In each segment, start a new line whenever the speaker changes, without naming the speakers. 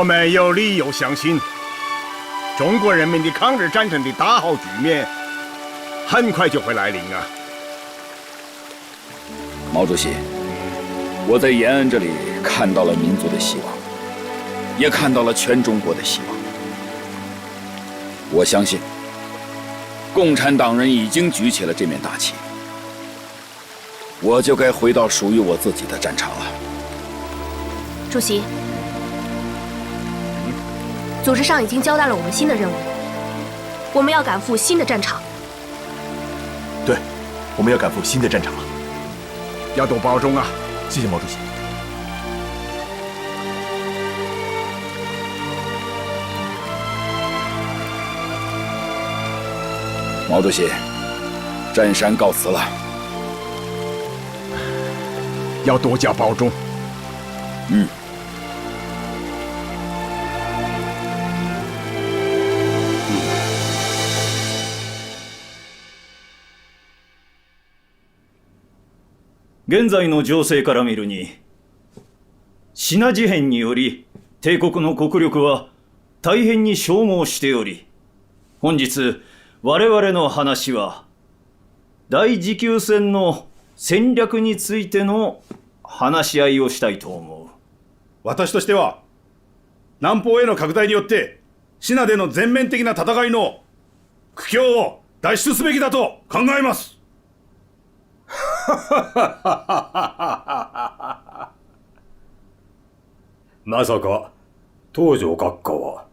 我们有理由相信，中国人民的抗日战争的大好局面很快就会来临啊！
毛主席，我在延安这里看到了民族的希望，也看到了全中国的希望。我相信，共产党人已经举起了这面大旗，我就该回到属于我自己的战场了。
主席，组织上已经交代了我们新的任务，我们要赶赴新的战场。
对，我们要赶赴新的战场了。
要多保重啊！
谢谢毛主席。
毛主席，占山告辞了。
要多加保重。
嗯。
現在の情勢から見るに、シナ事変により帝国の国力は大変に消耗しており、本日我々の話は大持久戦の戦略についての話し合いをしたいと思う。
私としては南方への拡大によってシナでの全面的な戦いの苦境を脱出すべきだと考えます。
まさか東条閣下は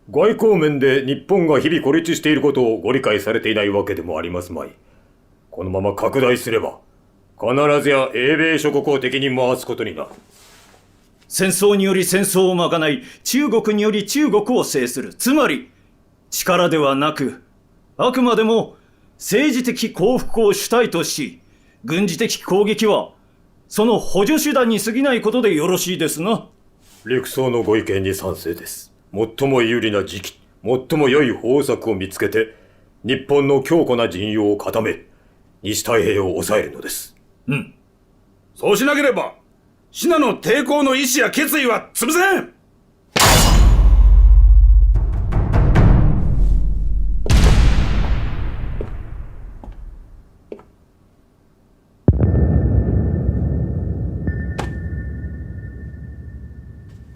外交面で日本が日々孤立していることをご理解されていないわけでもありますまい。このまま拡大すれば必ずや英米諸国を敵に回すことになる。
戦争により戦争を賄い、中国により中国を制する。つまり力ではなく、あくまでも政治的降伏を主体とし、軍事的攻撃はその補助手段に過ぎないことでよろしいですな。
陸曹のご意見に賛成です。最も有利な時期、最も良い方策を見つけて、日本の強固な陣容を固め、西太平洋を抑えるのです。
うん。
そうしなければ、シナの抵抗の意志や決意は潰せん。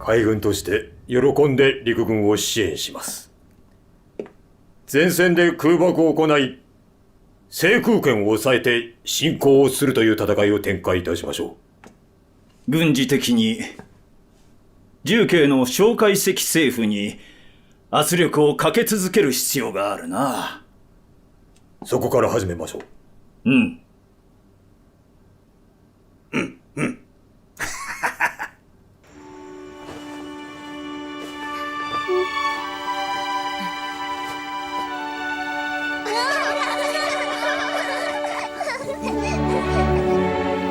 海軍として喜んで陸軍を支援します。前線で空爆を行い、制空権を抑えて侵攻をするという戦いを展開いたしましょ
う。軍事的に重慶の蒋介石政府に圧力をかけ続ける必要があるな。
そこから始めましょう。
うん。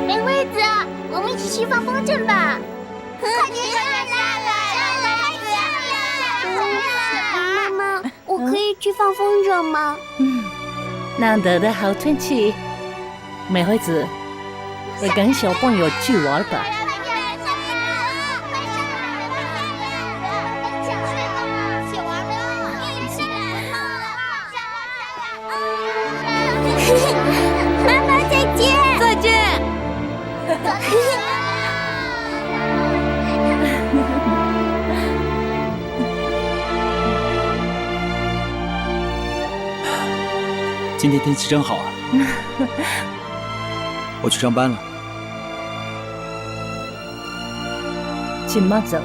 没位子，我们一起去放风筝吧！快点妈妈，我可以去放风筝吗？
难得的好天气，美惠子，跟小朋友去玩吧。
妈妈再见！
再见！
今天天气真好啊！我去上班了。
请慢走。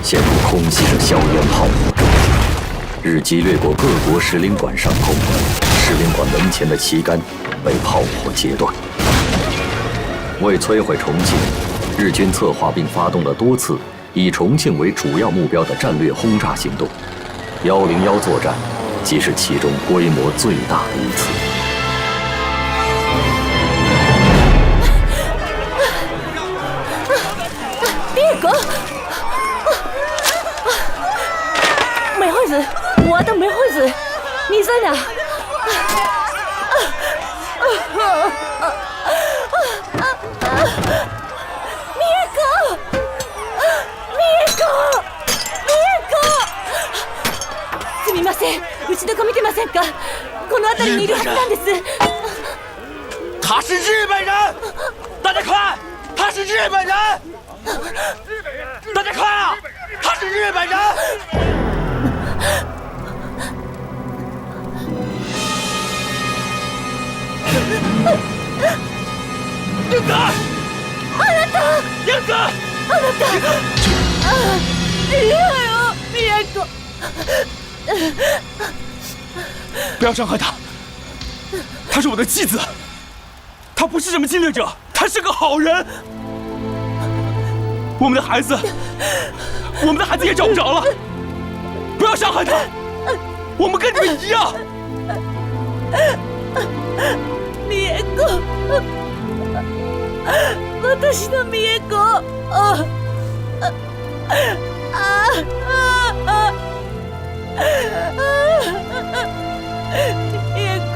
陷入空袭着硝烟炮火中。日机掠过各国使领馆上空，使领馆门前的旗杆被炮火截断。为摧毁重庆，日军策划并发动了多次以重庆为主要目标的战略轰炸行动。101作战即是其中规模最大的一次。
烈哥，梅惠子，我的梅惠子，你在哪？すみません、うちの子見てませんか？この辺りにいるはずなんです。
他是日本人，大家看，他是日本人，大家看啊，他是日本人。英哥，
あなた，
英哥，
あなた，いやよ、美子。
不要伤害她，她是我的妻子，她不是什么侵略者，她是个好人。我们的孩子也找不着了，不要伤害她，我们跟你们一样。
美子，私の美子。美子。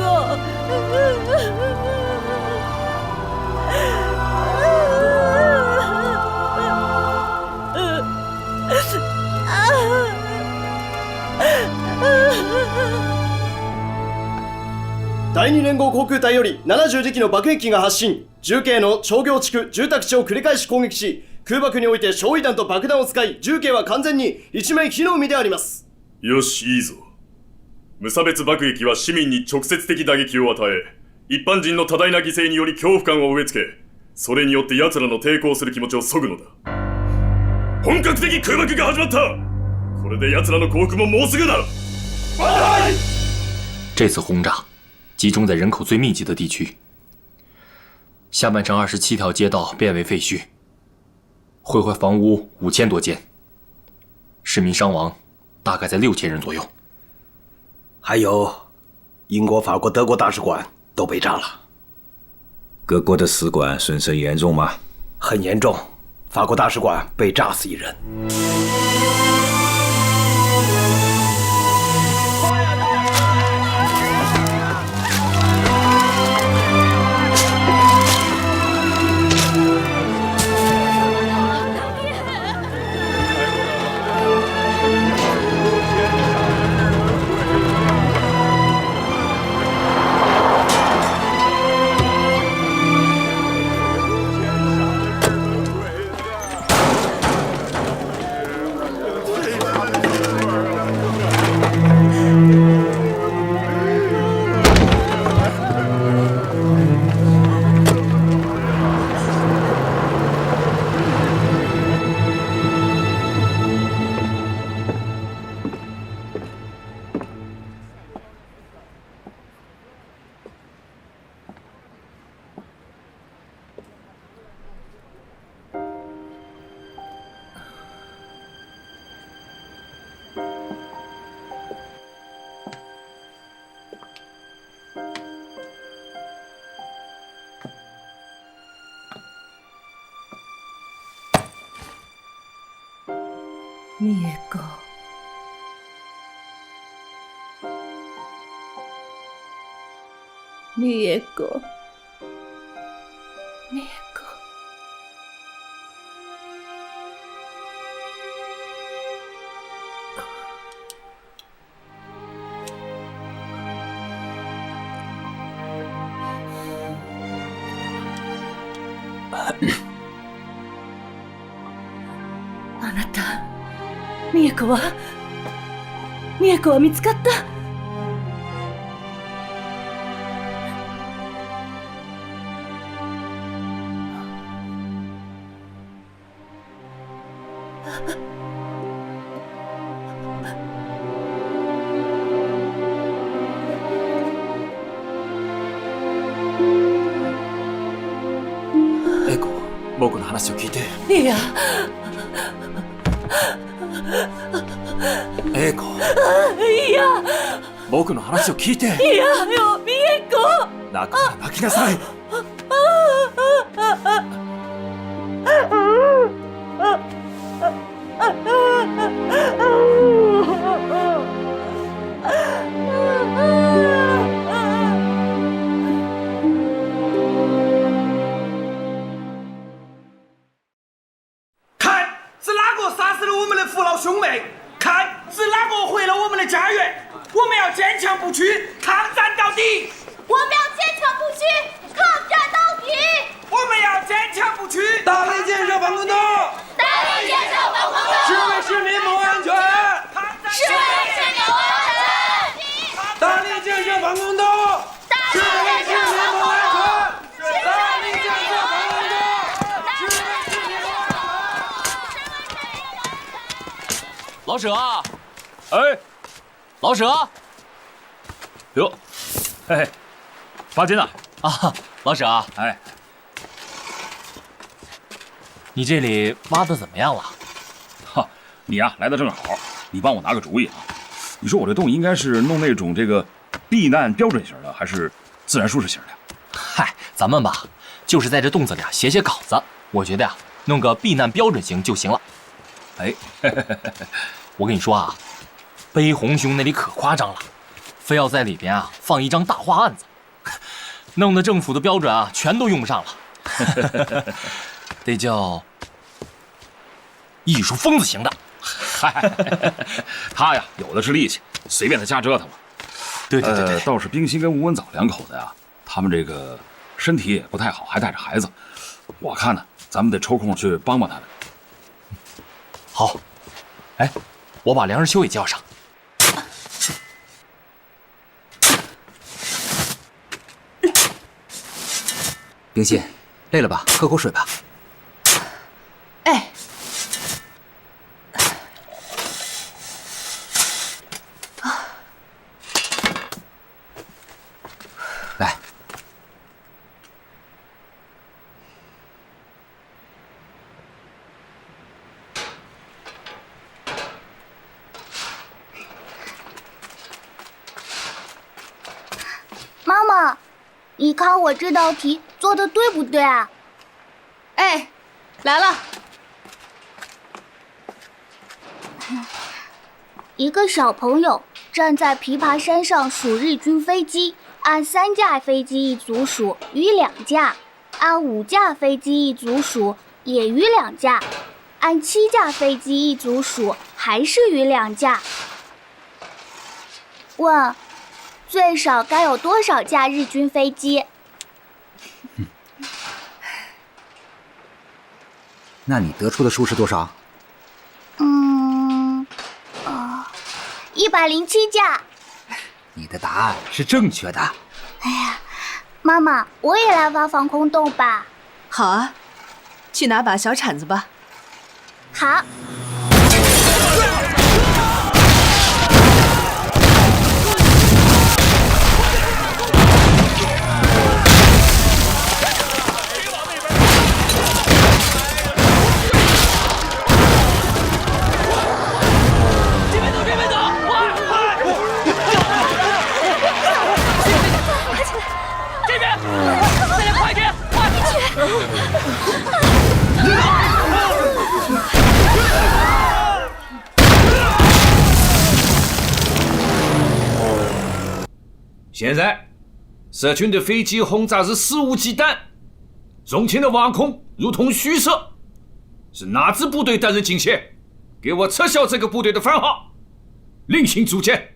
第二連合航空隊より70次機の爆撃機が発進、重慶の商業地区住宅地を繰り返し攻撃し、空爆において焼夷弾と爆弾を使い、重慶は完全に一面火の海であります。
よし、いいぞ。無差別爆撃は市民に直接的打撃を与え、一般人の多大な犠牲により恐怖感を植え付け、それによって奴らの抵抗する気持ちを削ぐのだ。本格的空爆が始まった。これで奴らの降伏ももうすぐだ。
这次轰炸集中在人口最密集的地区，下半城27条街道变为废墟，毁坏房屋5000多间，市民伤亡大概在6000人左右。
还有，英国、法国、德国大使馆都被炸了。
各国的使馆损失严重吗？
很严重，法国大使馆被炸死1人。
美子，美子，美子。あなた、美恵子は見つかった？
英子、僕の話を聞いて。
いや。
英子。
いや。
僕の話を聞いて。
いやよ、美恵子。
だから泣きなさい。
看，是哪个杀死了我们的父老兄妹？看，是哪个毁了我们的家园？我们要坚强不屈，抗战到底！
我们要坚强不屈，抗战到底！
我们要坚强不屈，
大力建设反攻斗！
大力建设反攻斗！
是为市民谋安全！
是为市民谋安全！
大力建设反攻斗！是为市民谋安全！大力建设反攻斗！是为市民谋安全！
老舍啊，哎，老舍，
哟，嘿嘿，发金了
啊，老舍啊，
哎，
你这里挖的怎么样了？
哈，你呀来的正好，你帮我拿个主意啊。你说我这洞应该是弄那种这个避难标准型的，还是自然舒适型的？
嗨，咱们吧，就是在这洞子里写写稿子。我觉得呀，弄个避难标准型就行了。
哎，
我跟你说啊，悲鸿兄那里可夸张了，非要在里边啊放一张大画案子，弄得政府的标准啊全都用不上了，得叫艺术疯子型的。
嗨，他呀有的是力气，随便在家折腾吧。
对，
倒是冰心跟吴文藻两口子呀，他们这个身体也不太好，还带着孩子，我看呢，咱们得抽空去帮帮他们。
好，哎，我把梁日秋也叫上。
冰心，累了吧？喝口水吧。
哎，
来，
妈妈，你看我这道题做的对不对啊？
哎，来了。
一个小朋友站在琵琶山上数日军飞机，按3架飞机一组数，余2架；按5架飞机一组数，也余2架；按7架飞机一组数，还是余2架。问：最少该有多少架日军飞机？
那你得出的数是多少
？107架。
你的答案是正确的。
哎呀，妈妈，我也来挖防空洞吧。
好啊，去拿把小铲子吧。
好。
现在，日军的飞机轰炸是肆无忌惮，重庆的防空如同虚设，是哪支部队担任警衔？给我撤销这个部队的番号，另行组建。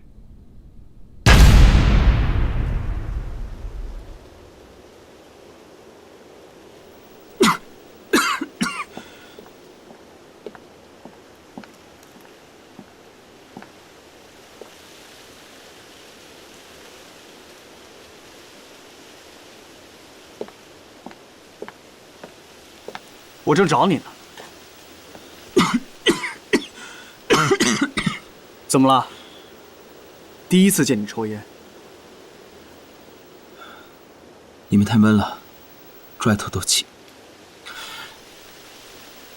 我正找你呢。
怎么了？第一次见你抽烟。
你们太闷了，出来透透气。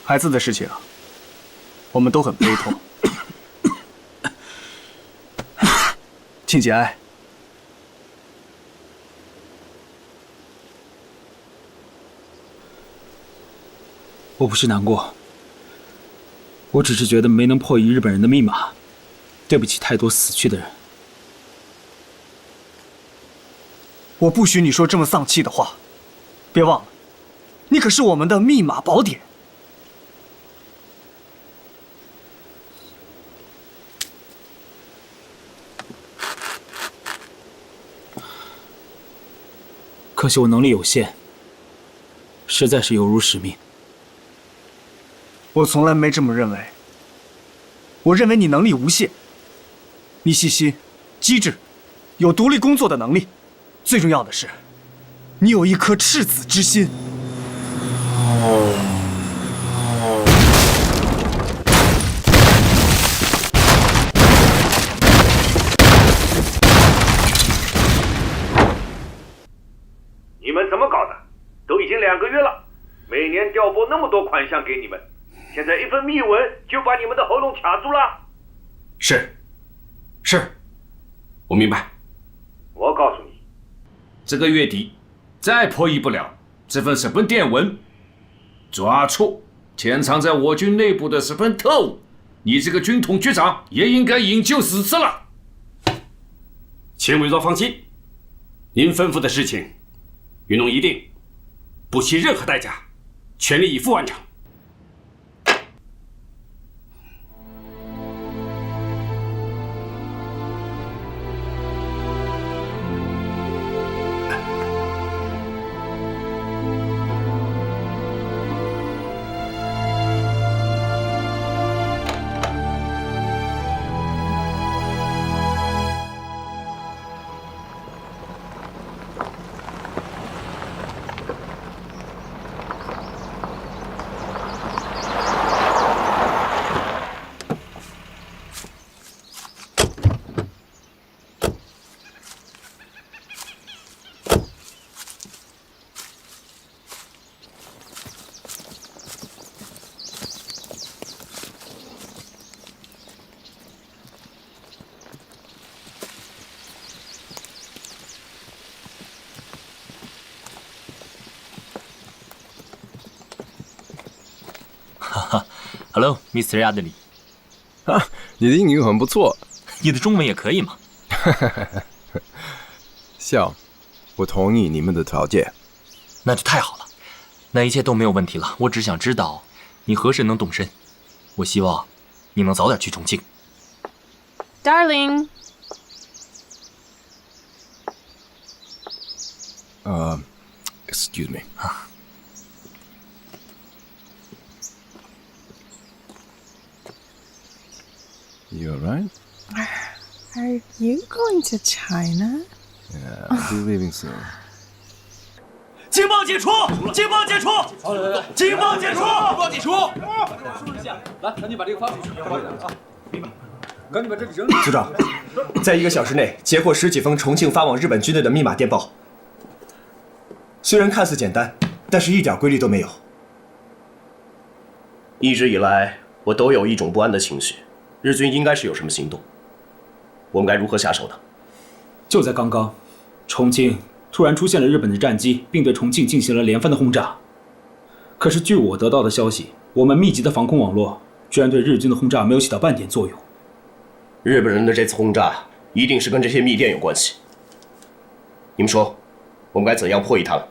孩子的事情，我们都很悲痛。请节哀。
我不是难过，我只是觉得没能破译日本人的密码，对不起太多死去的人。
我不许你说这么丧气的话，别忘了，你可是我们的密码宝典。
可惜我能力有限，实在是有辱使命。
我从来没这么认为。我认为你能力无限，你细心、机智，有独立工作的能力，最重要的是，你有一颗赤子之心。
你们怎么搞的？都已经2个月了，每年调拨那么多款项给你们，现在一份密文就把你们的喉咙卡住了。
是，我明白。
我告诉你，
这个月底再破译不了这份10本电文，抓住潜藏在我军内部的10本特务，你这个军统局长也应该引咎死职了。
请委座放心，您吩咐的事情，云龙一定不惜任何代价，全力以赴完成。
Hello, Mr. Yardley。
啊，你的英语很不错。
你的中文也可以嘛？
笑，我同意你们的条件。
那就太好了，那一切都没有问题了。我只想知道你何时能动身。我希望你能早点去重庆。
Darling。
Excuse me。You alright?
Are you going to China?
Yeah, I'll be leaving soon.
情报解除！情报解除！情报解除！情报解除！
来，赶紧把这个发出去。赶紧把这里扔。
组长，在1个小时内截获10几封重庆发往日本军队的密码电报。虽然看似简单，但是一点规律都没有。一直以来，我都有一种不安的情绪。日军应该是有什么行动，我们该如何下手呢？
就在刚刚，重庆突然出现了日本的战机，并对重庆进行了连番的轰炸。可是据我得到的消息，我们密集的防空网络居然对日军的轰炸没有起到半点作用。
日本人的这次轰炸一定是跟这些密电有关系。你们说，我们该怎样破译它呢？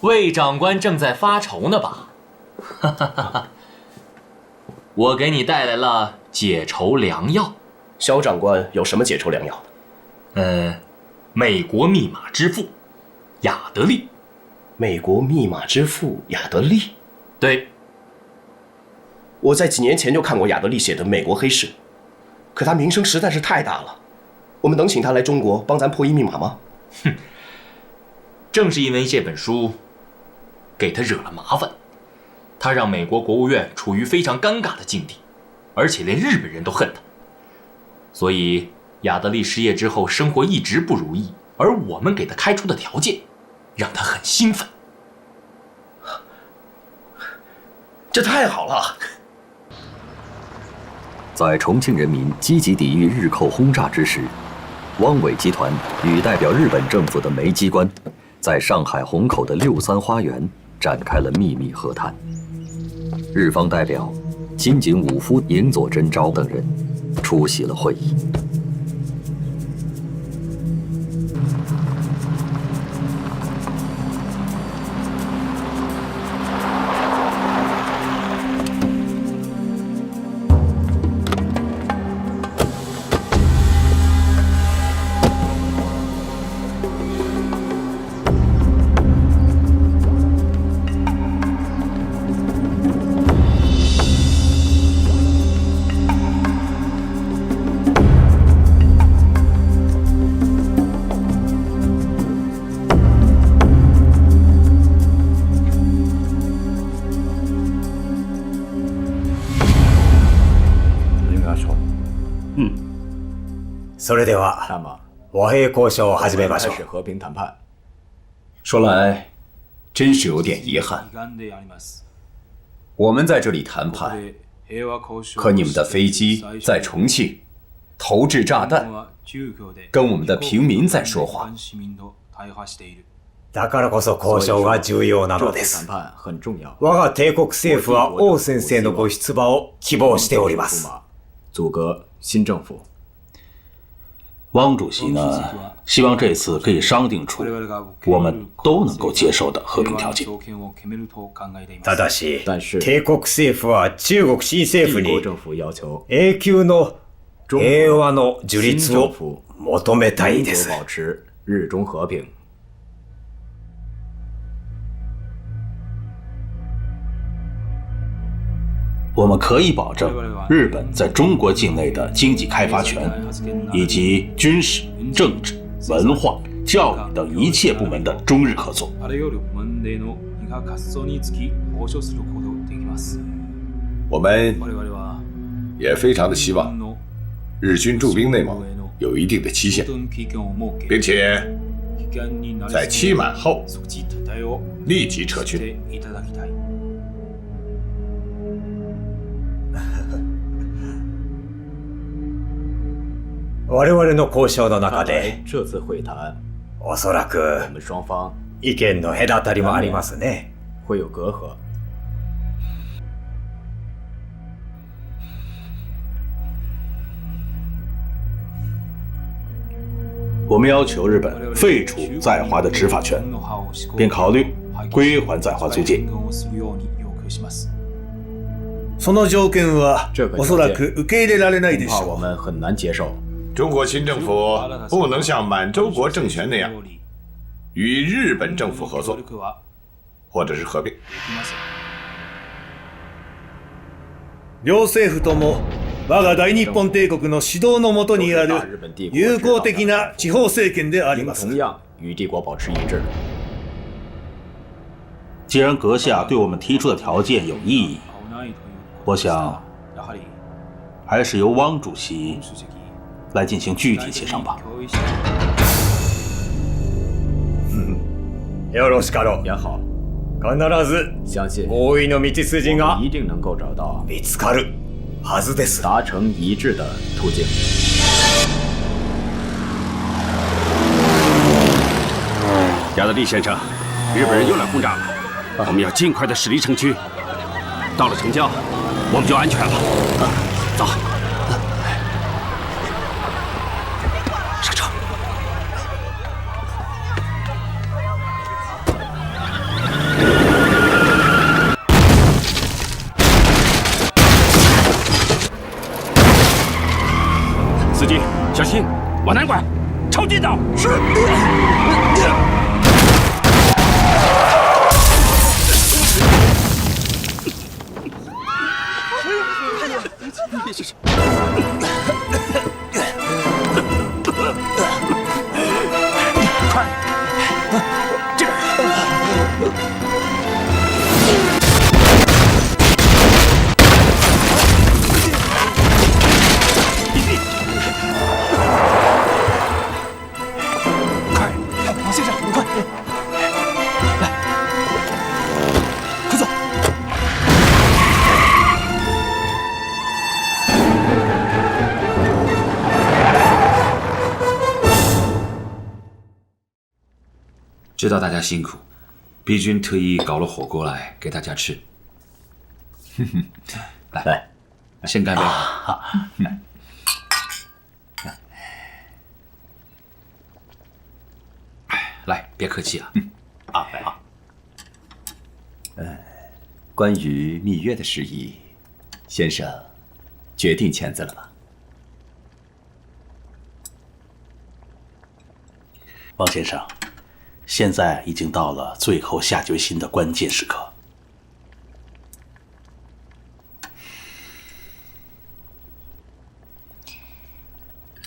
魏长官正在发愁呢吧？哈哈哈哈！我给你带来了解愁良药。
肖长官有什么解愁良药？
美国密码之父亚德利。
美国密码之父亚德利？
对。
我在几年前就看过亚德利写的《美国黑市》，可他名声实在是太大了。我们能请他来中国帮咱破译密码吗？
哼，正是因为这本书，给他惹了麻烦。他让美国国务院处于非常尴尬的境地，而且连日本人都恨他。所以亚德利失业之后生活一直不如意，而我们给他开出的条件，让他很兴奋。
这太好了！
在重庆人民积极抵御日寇轰炸之时，汪伪集团与代表日本政府的煤机关，在上海虹口的63花园展开了秘密和谈。日方代表金井武夫、影佐真昭等人出席了会议。
それでは和平交渉を始めましょう。
开始和平谈判。说来，真是有点遗憾。我们在这里谈判，可你们的飞机在重庆投掷炸弹，跟我们的平民在说话。
だからこそ交渉が重要なのです。
谈判很重要。
我が帝国政府は王先生のご出馬を希望しております。
组阁新政府。
汪主席呢，希望这次可以商定出我们都能够接受的和平条件。
ただし、帝国政府は中国新政府に永久の平和の樹立を求めたいです。
保持日中和平。
我们可以保证日本在中国境内的经济开发权，以及军事、政治、文化、教育等一切部门的中日合作。
我们也非常的希望日军驻兵内蒙有一定的期限，并且在期满后立即撤军。
我々の交渉の中で、
这次会谈，
おそらく
我们双方
意見の隔たりもありますね。
会有隔阂。
我们要求日本废除在华的执法权，并考虑归还在华租界。
その条件はおそらく受け入れられないでしょう。
我们很难接受。
中国新政府不能像满洲国政权那样与日本政府合作，或者是合并。
両政府とも我が大日本帝国の指導の下にある友好的な地方政権であります。
同样与帝国保持一致。
既然阁下对我们提出的条件有异议，我想还是由汪主席来进行具体协商吧。
よろしかろう。
也好，
必ず
相信
合意の道筋が
一定能够找到
見つかるはずです。
达成一致的途径。
亚德利先生，日本人又来轰炸了，我们要尽快的驶离城区。到了城郊，我们就安全了。走。上车。司机，小心，往南拐，抄近道。是。快，这边。
知道大家辛苦，毕君特意搞了火锅来给大家吃。来，先干杯！来，别客气啊。
关于密约的事宜，先生决定签字了吧？
王先生，现在已经到了最后下决心的关键时刻。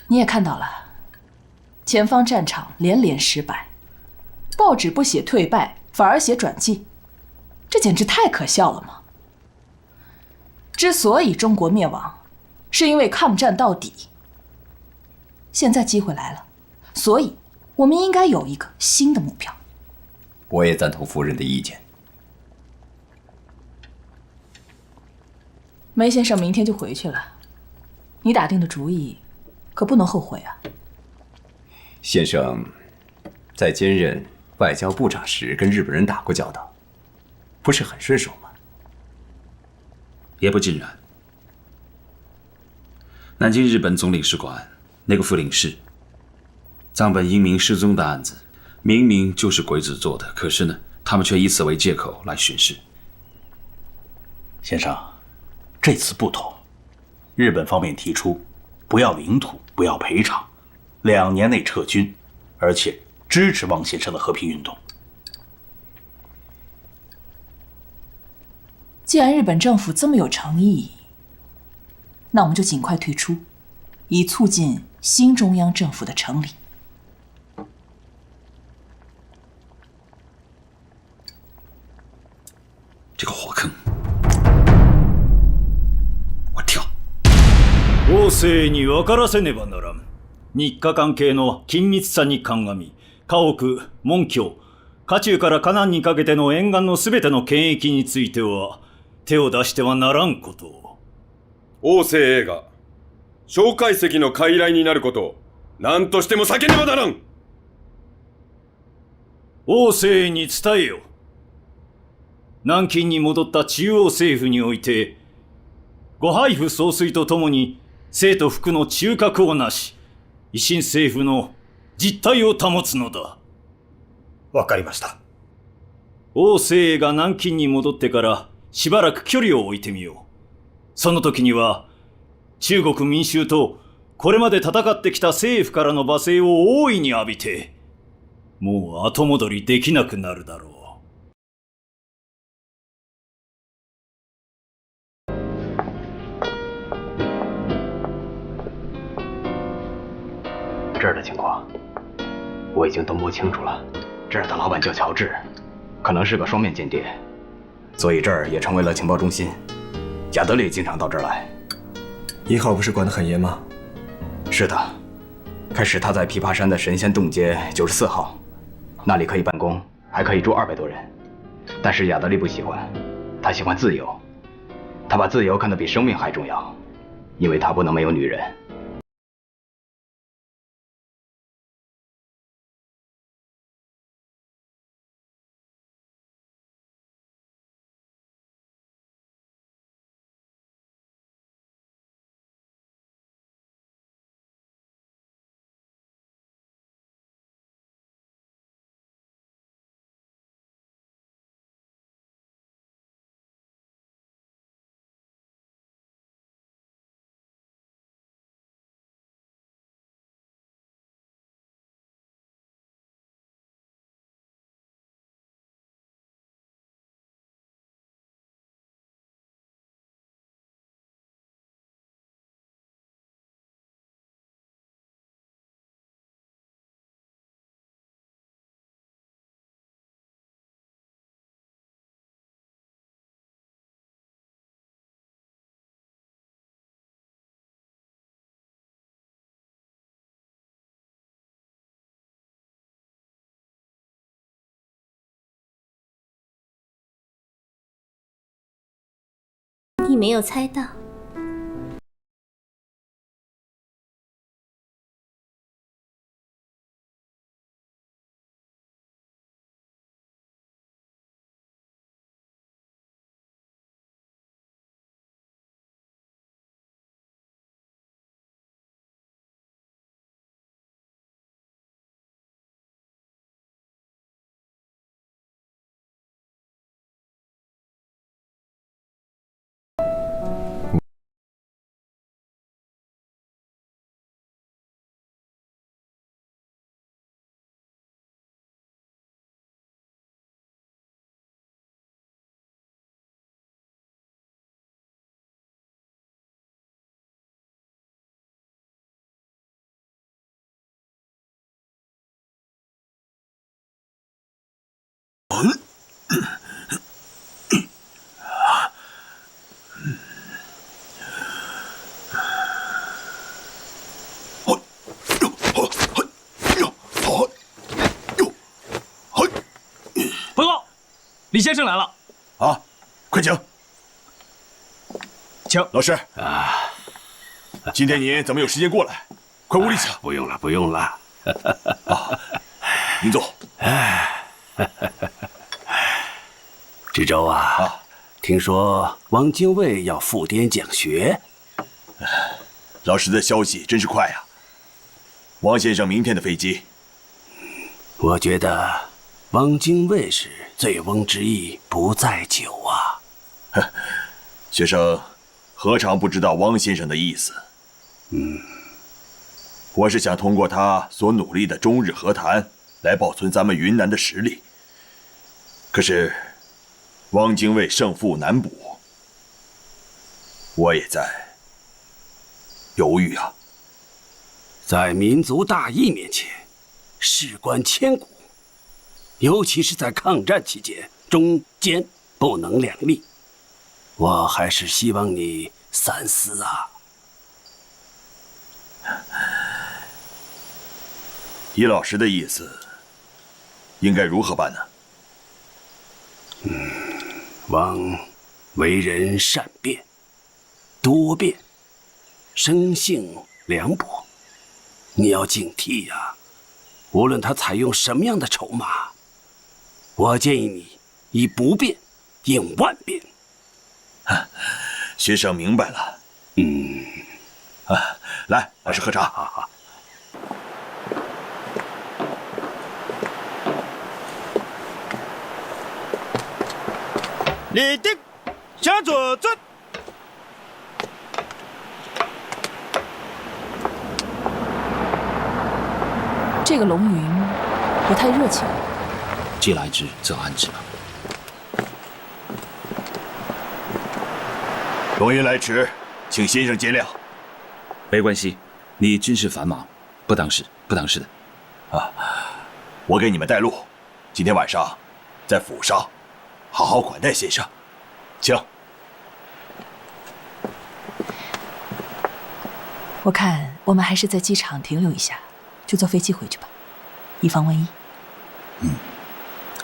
你也看到了，前方战场连连失败，报纸不写退败，反而写转进，这简直太可笑了嘛！之所以中国灭亡，是因为抗战到底。现在机会来了，所以我们应该有一个新的目标。
我也赞同夫人的意见。
梅先生明天就回去了，你打定的主意可不能后悔啊！
先生在兼任外交部长时跟日本人打过交道，不是很顺手吗？
也不尽然。南京日本总领事馆那个副领事，藏本英明失踪的案子，明明就是鬼子做的，可是呢，他们却以此为借口来巡视。
先生，这次不同，日本方面提出不要领土，不要赔偿，2年内撤军，而且支持汪先生的和平运动。
既然日本政府这么有诚意，那我们就尽快退出，以促进新中央政府的成立。
这个火坑，我跳。
王政に分からせねばならん。日華関係の緊密さに鑑み、家屋、門橋、渦中から河南にかけての沿岸のすべての権益については、手を出してはならんことを。
王政映画、蒋介石の傀儡になることを、何としても避けねばならん。
王政に伝えよ。南京に戻った中央政府において、ご配布総帥とともに、生と服の中核をなし、維新政府の実態を保つのだ。
わかりました。
王政が南京に戻ってからしばらく距離を置いてみよう。その時には、中国民衆とこれまで戦ってきた政府からの罵声を大いに浴びて、もう後戻りできなくなるだろう。
这儿的情况我已经都摸清楚了。这儿的老板叫乔治，可能是个双面间谍，所以这儿也成为了情报中心。亚德里经常到这儿来。
1号不是管得很严吗？
是的，开始他在琵琶山的神仙洞街94号，那里可以办公，还可以住200多人。但是亚德里不喜欢，他喜欢自由，他把自由看得比生命还重要，因为他不能没有女人。
你没有猜到。
报告，李先生来了。
啊，快请。
请
老师啊，今天您怎么有时间过来？快屋里请。
不用了，不用了。
啊，您坐。
知州啊，听说汪精卫要复点讲学。
老师的消息真是快呀！汪先生明天的飞机。
我觉得汪精卫是醉翁之意不在酒啊。
学生何尝不知道汪先生的意思？我是想通过他所努力的中日和谈，来保存咱们云南的实力。可是，汪精卫胜负难卜，我也在犹豫啊。
在民族大义面前，事关千古，尤其是在抗战期间，中间不能两立。我还是希望你三思啊。
以老师的意思，应该如何办呢？
汪为人善变、多变，生性凉薄，你要警惕呀。无论他采用什么样的筹码，我建议你以不变应万变。
学生明白了。来，老师喝茶。好。
立定，向左转。
这个龙云不太热情。
既来之，则安之吧。
龙云来迟，请先生见谅。
没关系，你军事繁忙，不当事的。
我给你们带路。今天晚上在府上好好款待先生，请。
我看我们还是在机场停留一下，就坐飞机回去吧，以防万一。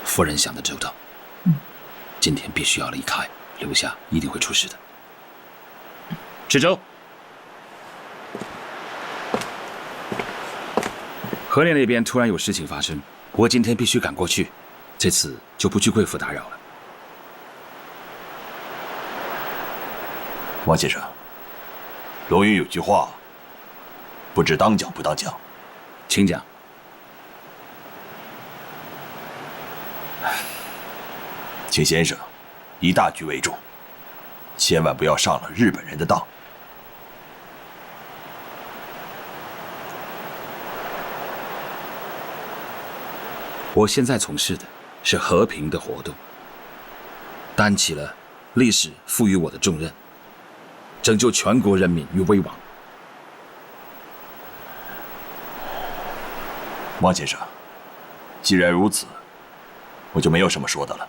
夫人想得周到。今天必须要离开，留下一定会出事的。池州，河内那边突然有事情发生，我今天必须赶过去，这次就不去贵府打扰了。
王先生，龙云有句话，不知当讲不当讲，
请讲。
请先生以大局为重，千万不要上了日本人的当。
我现在从事的是和平的活动，担起了历史赋予我的重任，拯救全国人民于危亡。
汪先生，既然如此，我就没有什么说的了。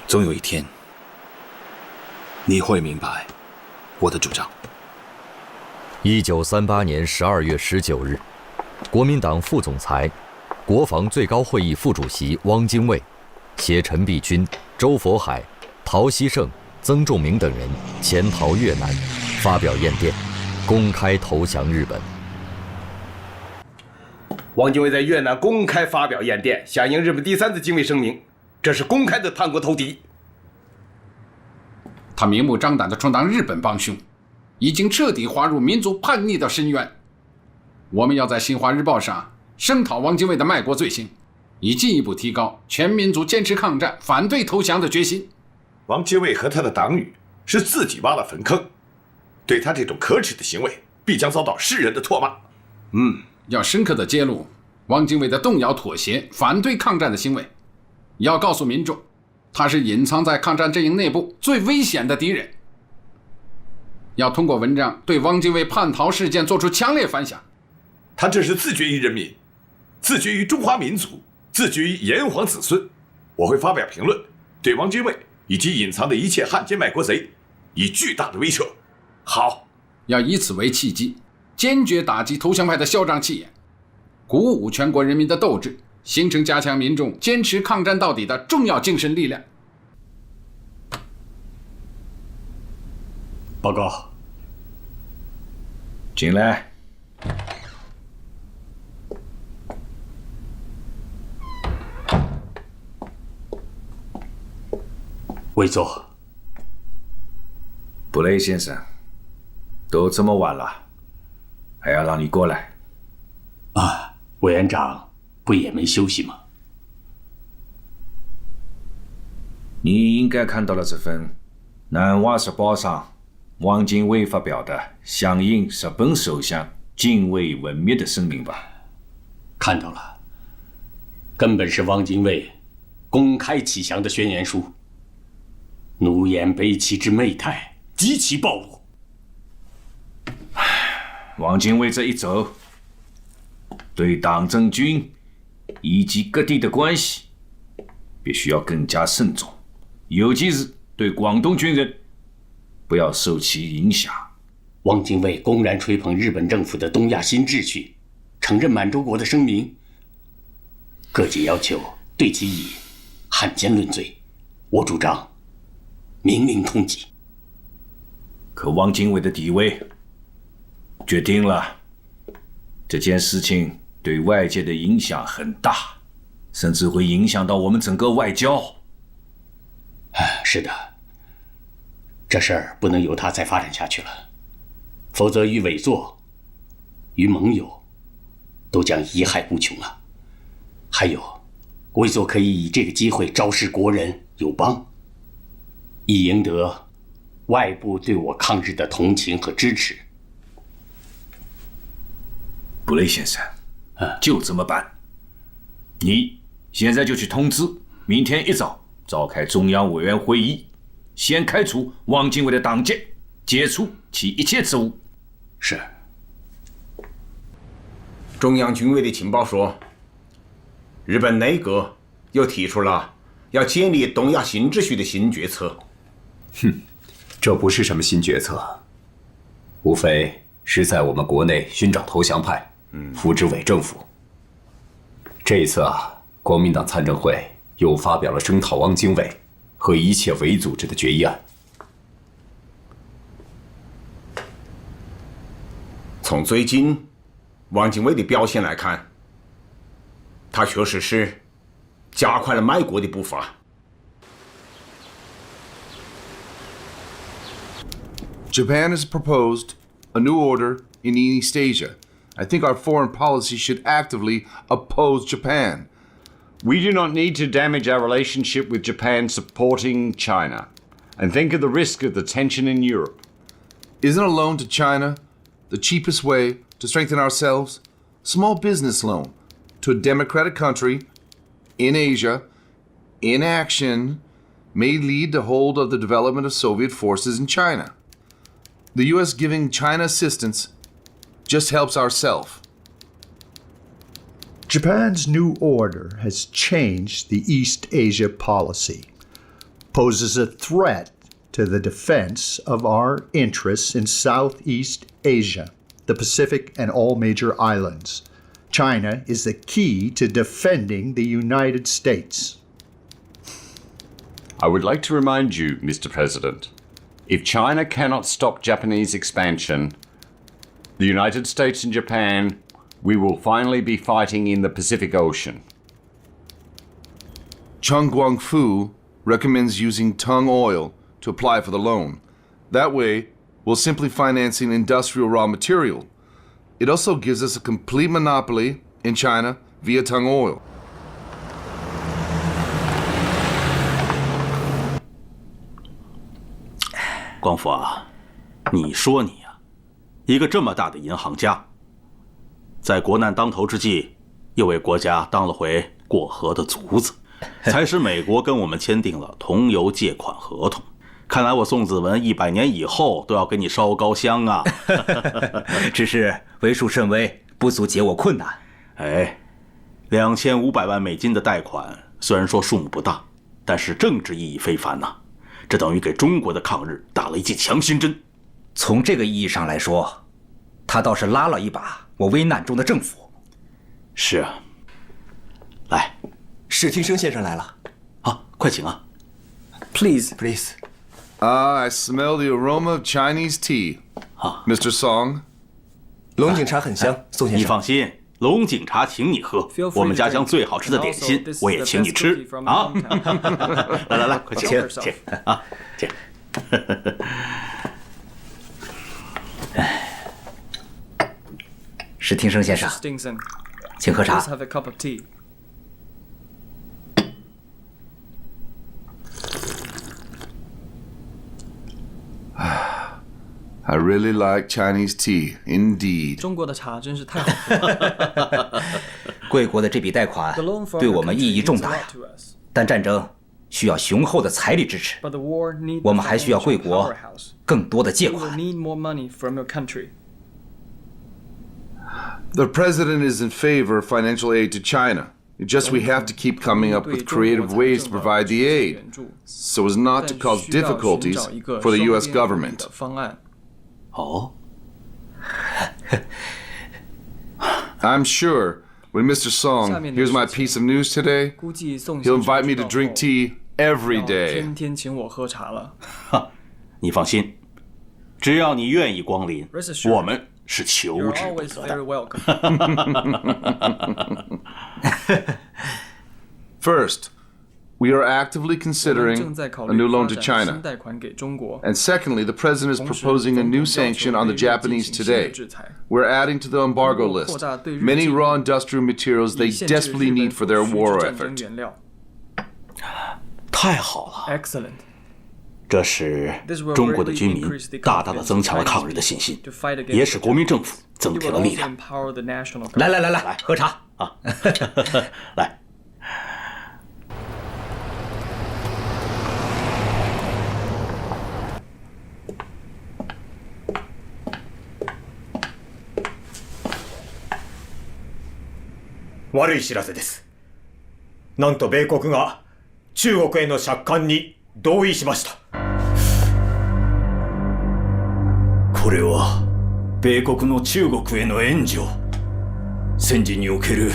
总有一天，你会明白我的主张。
1938年12月19日，国民党副总裁、国防最高会议副主席汪精卫携陈璧君、周佛海、陶希圣、曾仲明等人潜逃越南，发表唁电，公开投降日本。
汪精卫在越南公开发表唁电，响应日本第3次精卫声明，这是公开的叛国投敌。
他明目张胆地充当日本帮凶，已经彻底滑入民族叛逆的深渊。我们要在《新华日报》上声讨汪精卫的卖国罪行，以进一步提高全民族坚持抗战、反对投降的决心。
汪精卫和他的党羽是自己挖了坟坑，对他这种可耻的行为，必将遭到世人的唾骂。
要深刻地揭露汪精卫的动摇、妥协、反对抗战的行为，要告诉民众，他是隐藏在抗战阵营内部最危险的敌人。要通过文章对汪精卫叛逃事件做出强烈反响。
他这是自绝于人民，自绝于中华民族，自绝于炎黄子孙，我会发表评论，对汪精卫以及隐藏的一切汉奸卖国贼以巨大的威慑。
好，要以此为契机，坚决打击投降派的嚣张气焰，鼓舞全国人民的斗志，形成加强民众坚持抗战到底的重要精神力量。
报告。
进来。
委座。
布雷先生，都这么晚了，还要让你过来？
啊，委员长不也没休息吗？
你应该看到了这份《南华时报》上汪精卫发表的响应日本首相敬畏文灭的声明吧？
看到了，根本是汪精卫公开启降的宣言书，奴颜卑鄙之媚态极其暴露。
汪精卫这一走，对党政军以及各地的关系必须要更加慎重，尤其是对广东军人，不要受其影响。
汪精卫公然吹捧日本政府的东亚新秩序，承认满洲国的声明，各界要求对其以汉奸论罪，我主张明令通缉。
可汪精卫的地位决定了这件事情对外界的影响很大，甚至会影响到我们整个外交。
是的，这事儿不能由他再发展下去了，否则与委座、与盟友都将贻害无穷了。还有，委座可以以这个机会昭示国人友邦，以赢得外部对我抗日的同情和支持。
布雷先生，就这么办。你现在就去通知，明天一早召开中央委员会议，先开除汪精卫的党籍，解除其一切职务。
是。
中央军委的情报说，日本内阁又提出了要建立东亚新秩序的新决策。
哼，这不是什么新决策，无非是在我们国内寻找投降派，扶植伪政府。这一次国民党参政会又发表了声讨汪精卫和一切伪组织的决议案。
从最近汪精卫的表现来看，他确实是加快了卖国的步伐。
Japan has proposed a new order in East Asia. I think our foreign policy should actively oppose Japan.
We do not need to damage our relationship with Japan supporting China. And think of the risk of the tension in Europe.
Isn't a loan to China the cheapest way to strengthen ourselves? Small business loan to a democratic country in Asia, in action, may lead to hold of the development of Soviet forces in China. The U.S. giving China assistance just helps ourselves.
Japan's new order has changed the East Asia policy, poses a threat to the defense of our interests in Southeast Asia, the Pacific, and all major islands. China is the key to defending the United States.
I would like to remind you, Mr. President, if China cannot stop Japanese expansion, the United States and Japan, we will finally be fighting in the Pacific Ocean.
Chung Guangfu recommends using Tung Oil to apply for the loan. That way, we'll simply financing industrial raw material. It also gives us a complete monopoly in China via Tung Oil.
光福啊，你说你呀，一个这么大的银行家，在国难当头之际，又为国家当了回过河的卒子，才使美国跟我们签订了同油借款合同。看来我宋子文100年以后都要给你烧高香啊！
只是为数甚微，不足解我困难。
哎，2500万美金的贷款虽然说数目不大，但是政治意义非凡呐。这等于给中国的抗日打了一剂强心针。
从这个意义上来说，他倒是拉了一把我危难中的政府。
是啊。来，
史汀生先生来了。
啊，快请啊。
Please.
I smell the aroma of Chinese tea. Mr. Song.
龙井茶很香，宋先生。
你放心，龙井茶请你喝，我们家乡最好吃的点心我也请你吃啊！来，快请啊，请。
史汀生先生，请喝茶。
I really like Chinese tea, indeed.
中国的茶真是太好喝了。
贵国的这笔贷款对我们意义重大呀，但战争需要雄厚的财力支持，我们还需要贵国更多的借款。
The president is in favor of financial aid to China. It's just we have to keep coming up with creative ways to provide the aid, so as not to cause difficulties for the U.S. government. I'm sure when Mr. Song hears my piece of news today, he'll invite me to drink tea every day.
天天请我喝茶了。
你放心，只要你愿意光临，我们是求之不得的。
First, we are actively considering a new loan to China. And secondly, the president is proposing a new sanction on the Japanese today. We're adding to the embargo list many raw industrial materials they desperately need for their war effort.
太好了
，Excellent。
这使中国的军民大大的增强了抗日的信心，也使国民政府增添了力量。
来，喝茶
啊！来。
悪い知らせです。なんと米国が中国への借款に同意しました。
これは米国の中国への援助、戦時における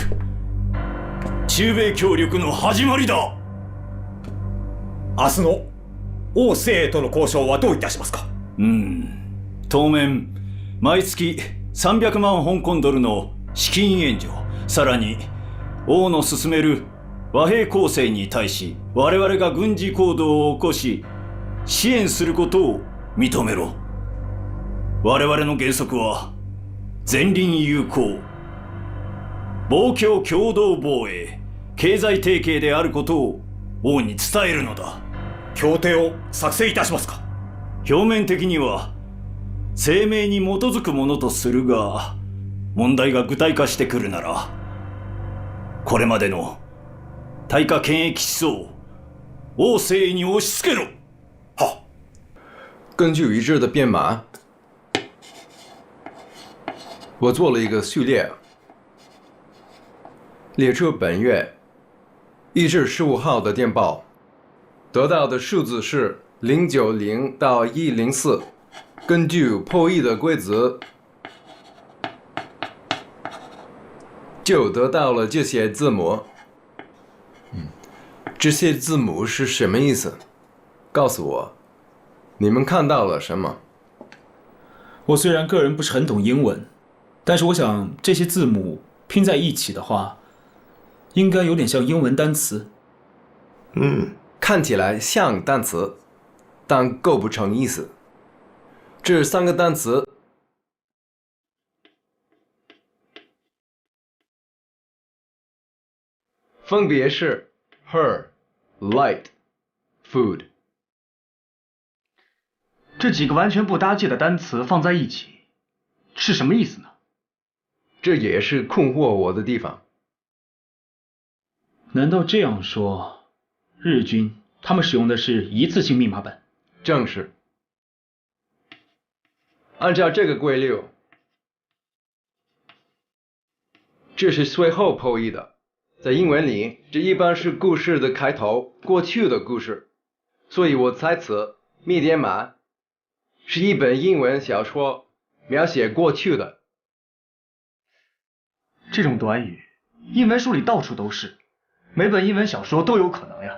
中米協力の始まりだ。
明日の欧西英との交渉はどういたしますか。
当面毎月300万香港ドルの資金援助、さらに王の進める和平攻勢に対し我々が軍事行動を起こし支援することを認めろ。我々の原則は前輪友好、防共共同防衛、経済提携であることを王に伝えるのだ。
協定を作成いたしますか。
表面的には声明に基づくものとするが、問題が具体化してくるならこれまでの対華権益思想欧西に押し付けろ。
好。
根据一致的编码，我做了一个序列，列出本月1至15号的电报，得到的数字是090到104。根据破译的规则，就得到了这些字母。这些字母是什么意思？告诉我，你们看到了什么？
我虽然个人不是很懂英文，但是我想这些字母拼在一起的话，应该有点像英文单词。
看起来像单词，但构不成意思。这3个单词分别是 her, light, food。
这几个完全不搭界的单词放在一起，是什么意思呢？
这也是困惑我的地方。
难道这样说，日军他们使用的是一次性密码本？
正是。按照这个规律，这是随后破译的，在英文里，这一般是故事的开头，过去的故事。所以我猜测《密电码》是一本英文小说，描写过去的。
这种短语，英文书里到处都是，每本英文小说都有可能呀。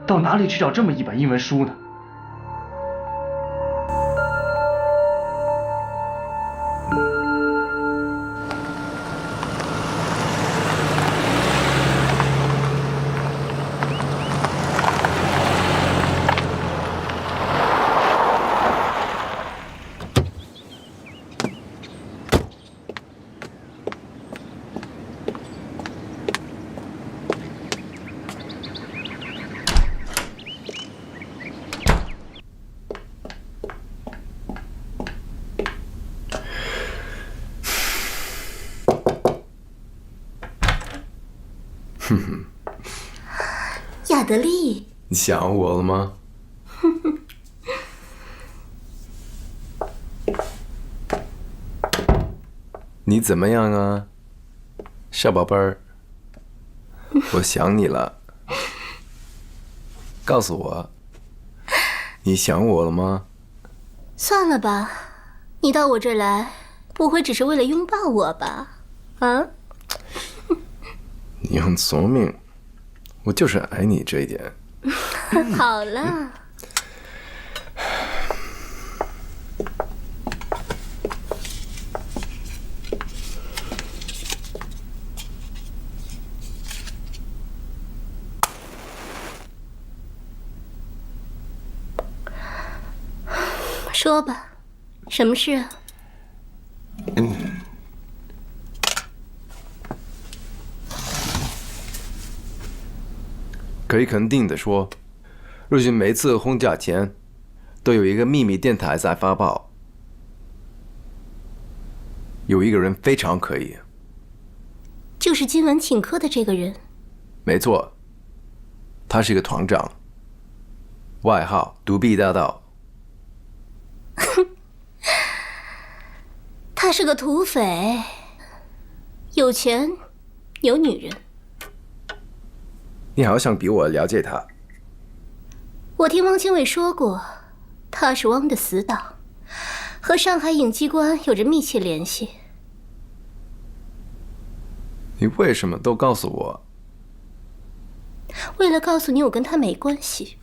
到哪里去找这么一本英文书呢？
哼哼，
亚德利，
你想我了吗？你怎么样啊，小宝贝儿？我想你了。告诉我，你想我了吗？
算了吧，你到我这儿来，不会只是为了拥抱我吧？啊？
你很聪明，我就是爱你这一点。
好了。说吧，什么事啊？
可以肯定的说，日军每次轰炸前，都有一个秘密电台在发报。有一个人非常可疑，
就是今晚请客的这个人。
没错，他是一个团长，外号独臂大盗。
他是个土匪，有钱，有女人。
你好像比我了解他。
我听汪精卫说过，他是汪的死党，和上海影机关有着密切联系。
你为什么都告诉我？
为了告诉你我跟他没关系，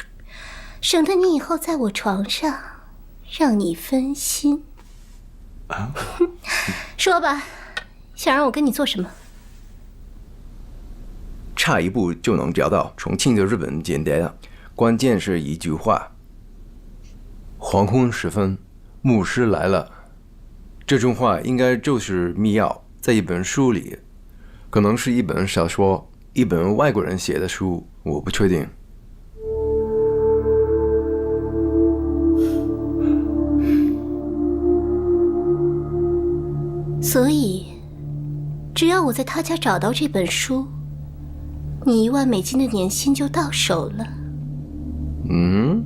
省得你以后在我床上让你分心。
啊？
说吧，想让我跟你做什么？
差一步就能找到重庆的日本间谍了，关键是一句话：黄昏时分，牧师来了。这种话应该就是密钥，在一本书里，可能是一本小说，一本外国人写的书，我不确定。
所以，只要我在他家找到这本书，你1万美金的年薪就到手了。
嗯？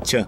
请。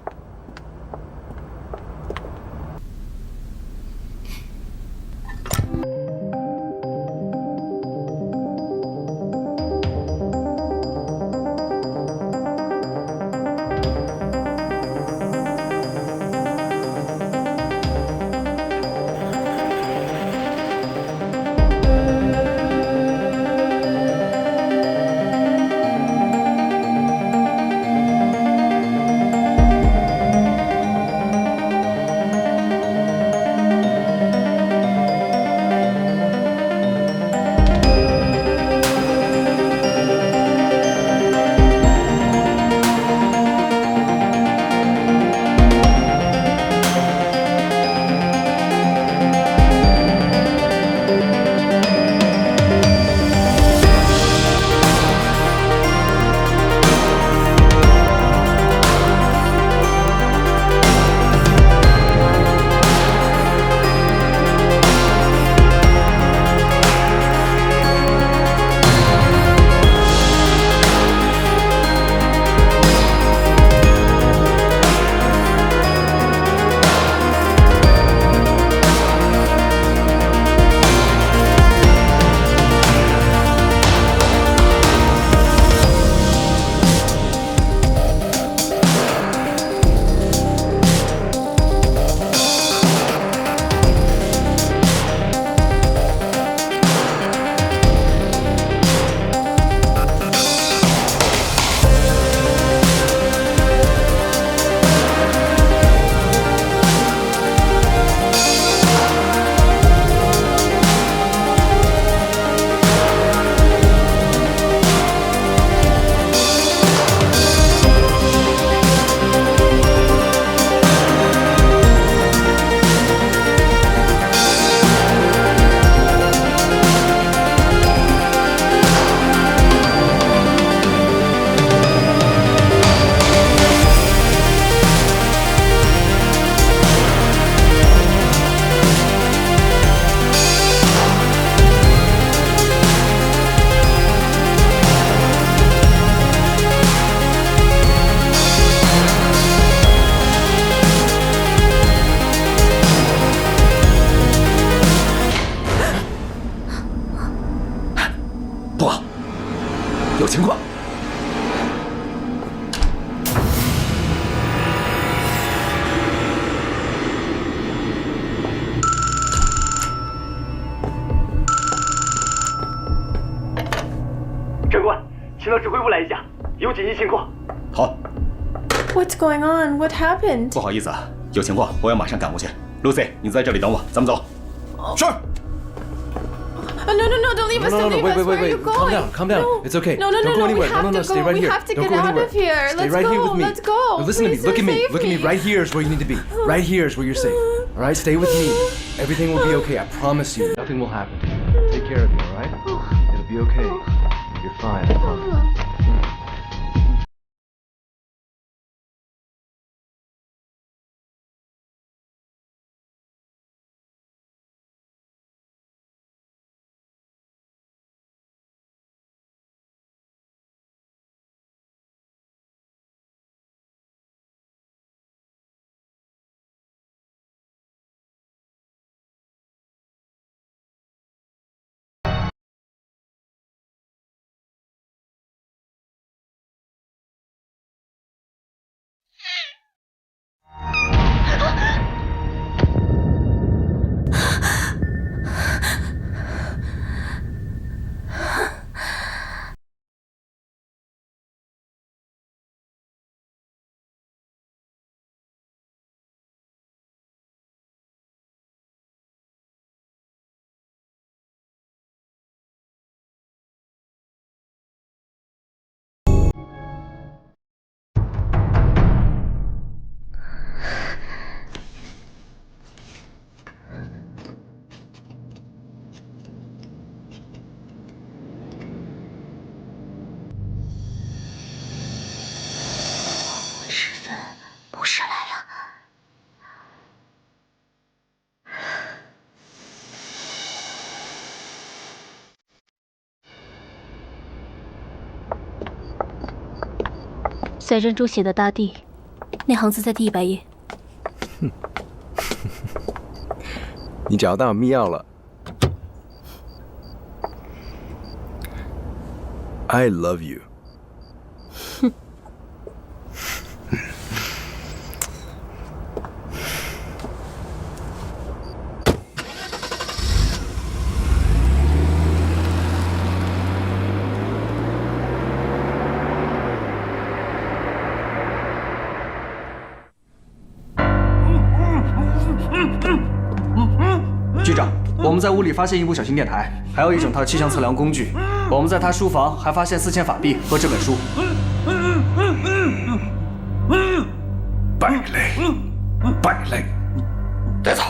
不好，有情况。
长官，请到指挥部来一下，有紧急情况。
好。
What's going on? What happened?
不好意思啊，有情况，我要马上赶过去。Lucy， 你在这里等我，咱们走。是。
No, don't leave us. Don't leave us. Where are you going?
Calm down. It's okay.
No,
Don't go
we
anywhere.
have to
Stay
go.
right
We
here.
have to
Don't
get
go
out
anywhere.
of here.
Stay
Let's
right here
go.
with me.
Let's go.
Now listen to me.
Please,
Look at me.
save
Look at me. Right here is where you need to be. Right here is where you're safe. All right, stay with me. Everything will be okay. I promise you. Nothing will happen. Take care of me. All right? It'll be okay. You're fine. I promise.
赛珍珠写的大地，那行字在第100页。
你找到妙了。I love you。
局长，我们在屋里发现一部小型电台，还有一整套气象测量工具。我们在他书房还发现4000法币和这本书。
败类，败类，带走。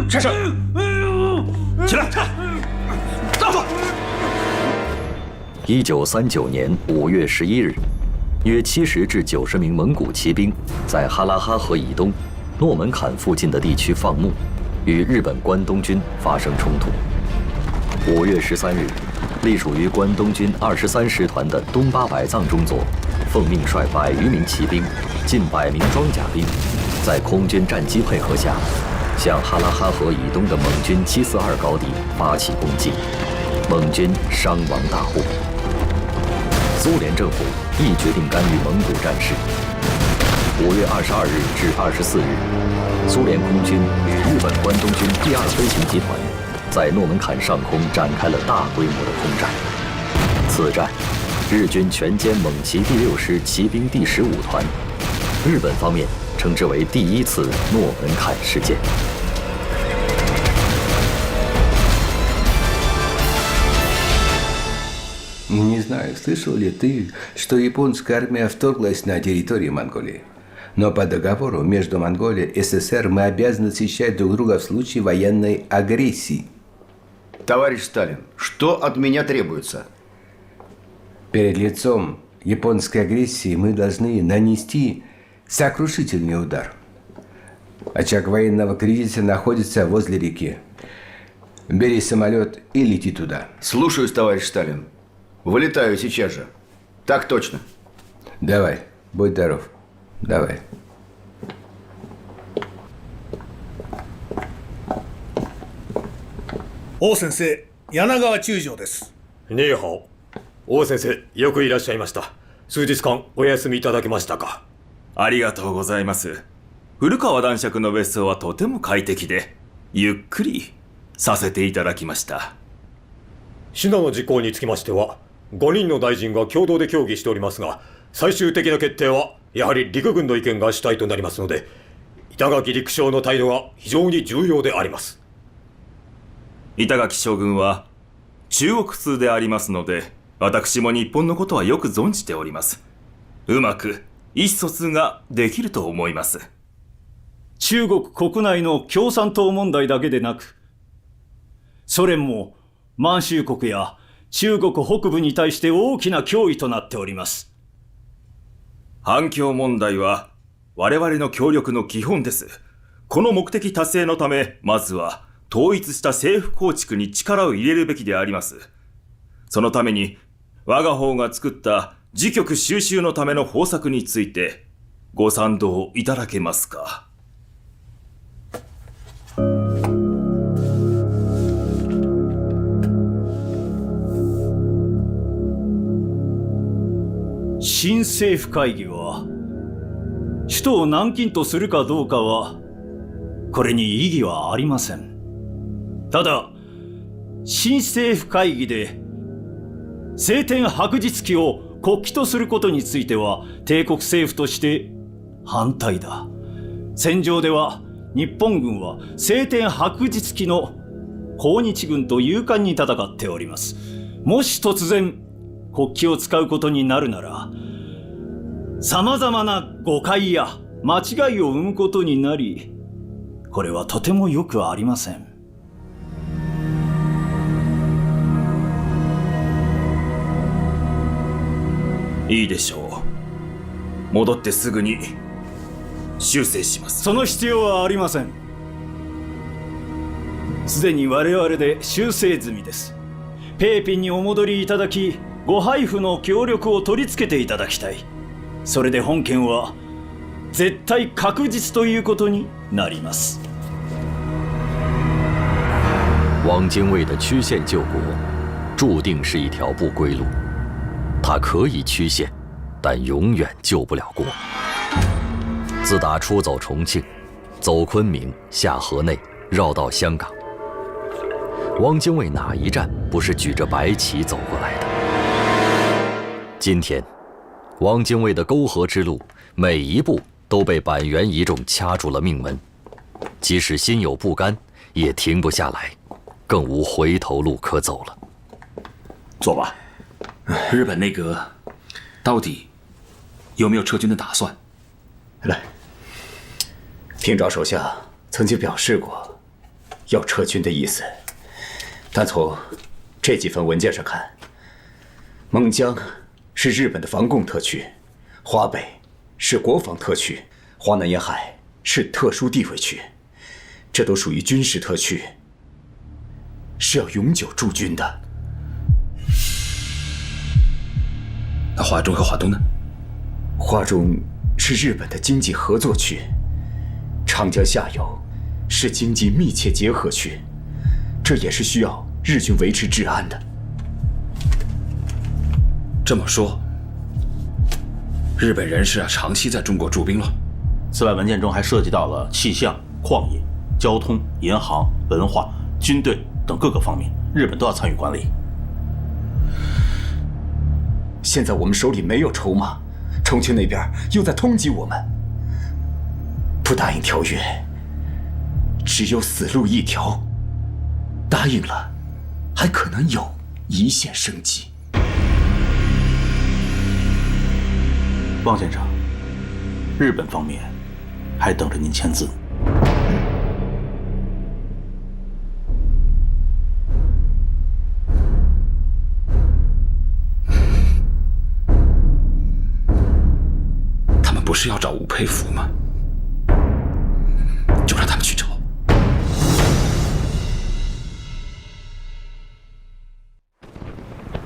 先生，起来，站住
！1939年5月11日，约70至90名蒙古骑兵在哈拉哈河以东诺门坎附近的地区放牧，与日本关东军发生冲突。5月13日，隶属于关东军23师团的东八百藏中佐，奉命率100余名骑兵、近100名装甲兵，在空军战机配合下，向哈拉哈河以东的蒙军742高地发起攻击，蒙军伤亡大获。苏联政府亦决定干预蒙古战事。5月22日至24日，苏联空军与日本关东军第2飞行集团在诺门坎上空展开了大规模的空战。此战，日军全歼蒙骑第6师骑兵第15团，日本方面称之为第1次诺门坎事件。
Не знаю, слышал ли ты, что японская армия вторглась на территорию Монголии. Но по договору между Монголией и СССР мы обязаны защищать друг друга в случае военной агрессии.
Товарищ Сталин, что от меня требуется?
Перед лицом японской агрессии мы должны нанести сокрушительный удар. Очаг военного кризиса находится возле реки. Бери самолет и лети туда.
Слушаюсь, товарищ Сталин. Вылетаю сейчас же. Так точно.
Давай, будь здоров. Давай.
О, 先生、柳川中将です。
ねえは王先生、よくいらっしゃいました。数日間お休みいただけましたか。
ありがとうございます。古川男爵の別荘はとても快適で、ゆっくりさせていただきました。
シナの事項につきましては、5人の大臣が共同で協議しておりますが、最終的な決定はやはり陸軍の意見が主体となりますので、板垣陸将の態度が非常に重要であります。
板垣将軍は中国通でありますので、私も日本のことはよく存じております。うまく意思疎通ができると思います。
中国国内の共産党問題だけでなく、ソ連も満州国や中国北部に対して大きな脅威となっております。
反共問題は我々の協力の基本です。この目的達成のため、まずは統一した政府構築に力を入れるべきであります。そのために我が方が作った時局収集のための方策についてご賛同いただけますか。
新政府会議は首都を南京とするかどうかはこれに異議はありません。ただ新政府会議で青天白日旗を国旗とすることについては帝国政府として反対だ。戦場では日本軍は青天白日旗の抗日軍と勇敢に戦っております。もし突然国旗を使うことになるなら、様々な誤解や間違いを生むことになり、これはとてもよくありません。
いいでしょう。戻ってすぐに修正します。
その必要はありません。すでに我々で修正済みです。ペーピンにお戻りいただき、ご配布の協力を取り付けていただきたい。それで本件は絶対確実ということになります。
汪精卫的曲线救国，注定是一条不归路。他可以曲线，但永远救不了国。自打出走重庆，走昆明，下河内，绕到香港，汪精卫哪一站不是举着白旗走过来的？今天，汪精卫的沟河之路每一步都被板垣一众掐住了命门，即使心有不甘，也停不下来，更无回头路可走了。
坐吧。日本内阁到底有没有撤军的打算？
来，平沼手下曾经表示过要撤军的意思，但从这几份文件上看，孟江是日本的防共特区，华北是国防特区，华南沿海是特殊地位区，这都属于军事特区，是要永久驻军的。
那华中和华东呢？
华中是日本的经济合作区，长江下游是经济密切结合区，这也是需要日军维持治安的。
这么说，日本人是要长期在中国驻兵了。
此外，文件中还涉及到了气象、矿业、交通、银行、文化、军队等各个方面，日本都要参与管理。
现在我们手里没有筹码，重庆那边又在通缉我们，不答应条约，只有死路一条。答应了，还可能有一线生机。
汪先生，日本方面还等着您签字。
不是要找吴佩孚吗？就让他们去找。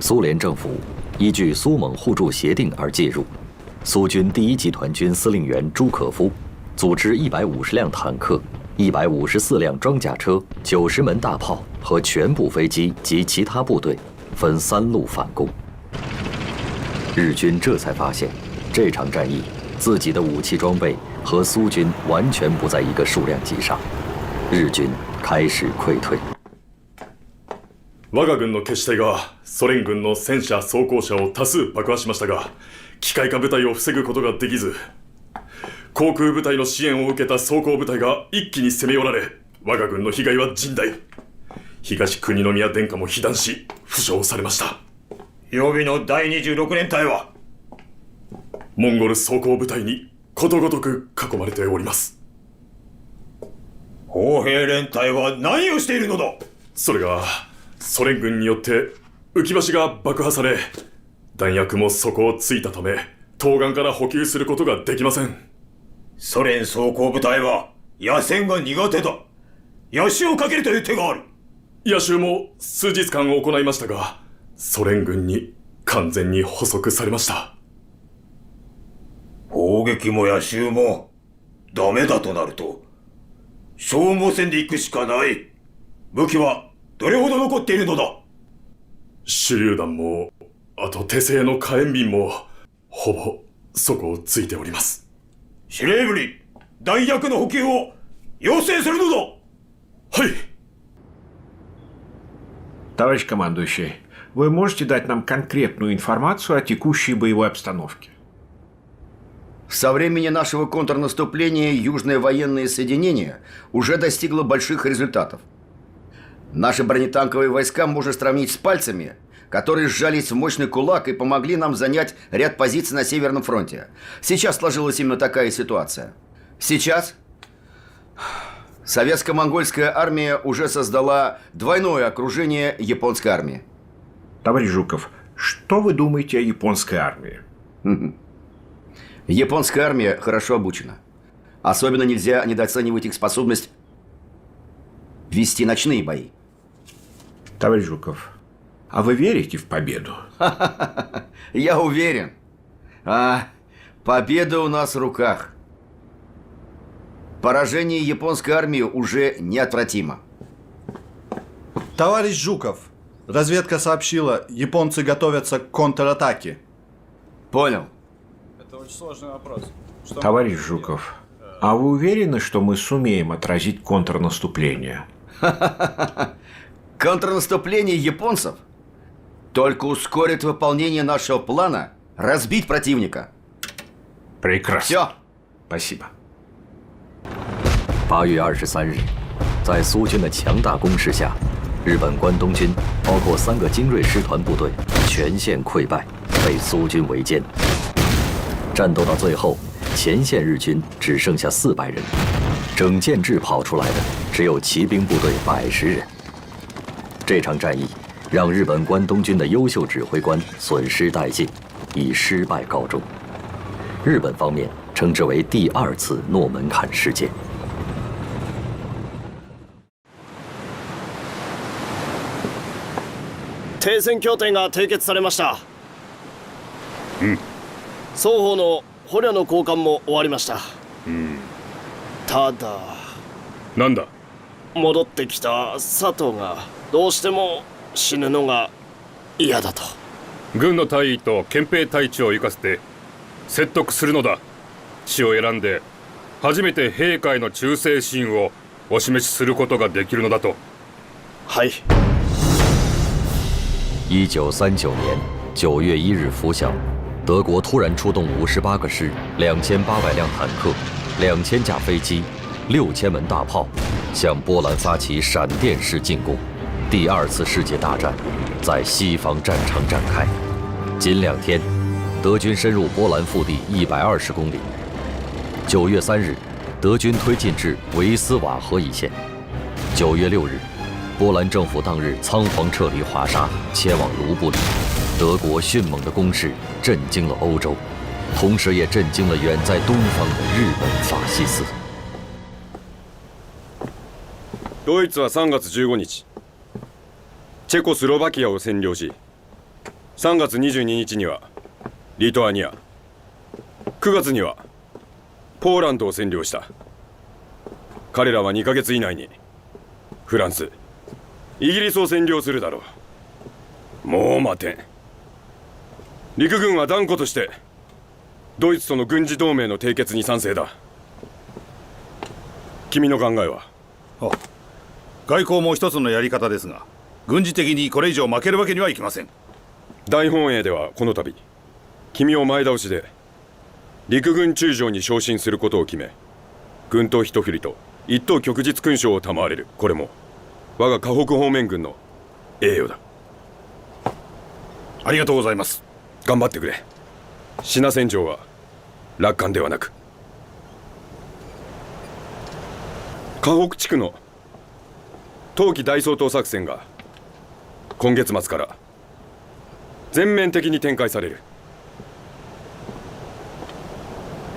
苏联政府依据苏蒙互助协定而介入，苏军第一集团军司令员朱可夫组织150辆坦克、154辆装甲车、90门大炮和全部飞机及其他部队，分3路反攻。日军这才发现，这场战役自己的武器装备和苏军完全不在一个数量级上，日军开始溃退。
我が軍の決死隊がソ連軍の戦車装甲車を多数爆破しましたが、機械化部隊を防ぐことができず、航空部隊の支援を受けた装甲部隊が一気に攻め寄られ、我が軍の被害は甚大。東国宮殿下も被弾し負傷されました。
予備の第26連隊は
モンゴル装甲部隊にことごとく囲まれております。
砲兵連隊は何をしているのだ。
それがソ連軍によって浮き橋が爆破され、弾薬も底をついたため東岸から補給することができません。
ソ連装甲部隊は野戦が苦手だ。野襲をかけるという手がある。
野襲も数日間行いましたが、ソ連軍に完全に捕捉されました。
砲撃も野襲もダメだとなると消耗戦で行くしかない。武器はどれほど残っているのだ。
手榴弾も、あと手製の火炎瓶もほぼ底をついております。
司令部に弾薬の補給を要請するのだ。
はい。
Товарищ командующий, вы можете дать нам конкретную информацию о текущей боевой обстановке?
Со времени нашего контрнаступления Южное военное соединение уже достигло больших результатов. Наши бронетанковые войска можно сравнить с пальцами, которые сжались в мощный кулак и помогли нам занять ряд позиций на Северном фронте. Сейчас сложилась именно такая ситуация. Сейчас советско-монгольская армия уже создала двойное окружение японской армии.
Товарищ Жуков, что вы думаете о японской армии?
Японская армия хорошо обучена. Особенно нельзя недооценивать их способность вести ночные бои.
Товарищ Жуков, а вы верите в победу?
Я уверен. Победа у нас в руках. Поражение японской армии уже неотвратимо.
Товарищ Жуков, разведка сообщила, японцы готовятся к контратаке.
Понял.
Это очень сложный вопрос.
Товарищ Жуков, а вы уверены, что мы сумеем отразить контрнаступление?
Контрнаступление японцев только ускорит выполнение нашего плана разбить противника.
Прекрасно.
Все.
Спасибо.
8月23日，在苏军的强大攻势下，日本关东军包括3个精锐师团部队全线溃败，被苏军围歼。战斗到最后，前线日军只剩下400人，整建制跑出来的只有骑兵部队110人。这场战役让日本关东军的优秀指挥官损失殆尽，以失败告终。日本方面称之为第2次诺门坎事件。
停戦協定が締結されました。双方の捕虜の交換も終わりました。ただ、
なんだ。
戻ってきた佐藤がどうしても死ぬのが嫌だと。
軍の大尉と憲兵隊長を行かせて説得するのだ。死を選んで初めて陛下への忠誠心をお示しすることができるのだと。
はい。
1939年9月1日拂晓，德国突然出动58个师、2800辆坦克、2000架飞机、6000门大炮，向波兰发起闪电式进攻。第2次世界大战在西方战场展开。仅2天，德军深入波兰腹地120公里。9月3日，德军推进至维斯瓦河一线。9月6日，波兰政府当日仓皇撤离华沙，前往卢布林。德国迅猛的攻势震惊了欧洲，同时也震惊了远在东方的日本法西斯。
ドイツは3月15日、チェコスロバキアを占領し、3月22日にはリトアニア、9月にはポーランドを占領した。彼らは2ヶ月以内にフランス、イギリスを占領するだろう。
もう待てん。陸軍は断固としてドイツとの軍事同盟の締結に賛成だ。君の考えは？
外交も一つのやり方ですが、軍事的にこれ以上負けるわけにはいきません。
大本営ではこの度君を前倒しで陸軍中将に昇進することを決め、軍刀一振りと一等旭日勲章を賜れる。これも我が河北方面軍の栄誉だ。
ありがとうございます。
頑張ってくれ。支那戦場は楽観ではなく、河北地区の冬季大掃討作戦が今月末から全面的に展開される。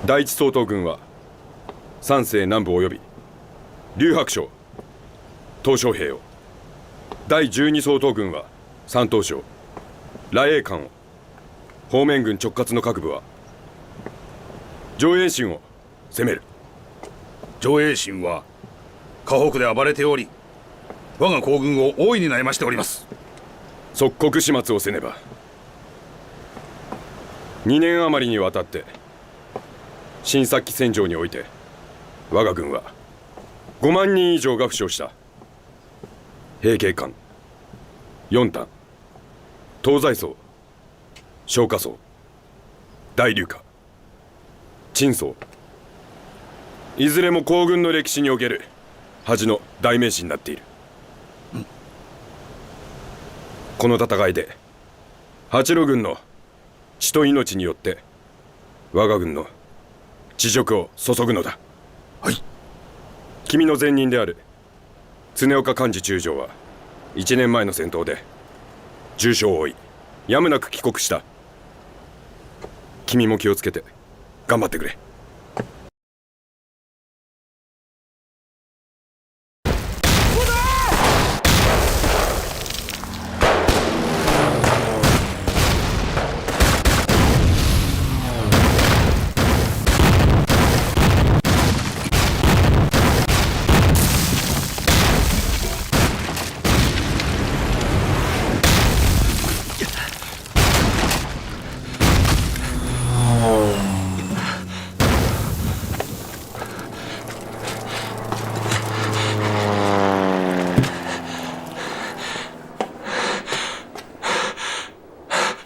第一掃討軍は山西南部及び劉白省、東小平を、第12掃討軍は山東省、羅栄館を、方面軍直轄の各部は上越新を攻める。
上越新は河北で暴れており、我が皇軍を大いに悩ましております。
即刻始末をせねば。2年余りにわたって新薩岐戦場において我が軍は5万人以上が負傷した。平家艦、四丹、東西曹、松下曹、大龍華、陳曹、いずれも皇軍の歴史における恥の代名詞になっている。この戦いで八路軍の血と命によって我が軍の恥辱を注ぐのだ。
はい。
君の前任である常岡幹事中将は1年前の戦闘で重傷を負い、やむなく帰国した。君も気をつけて頑張ってくれ。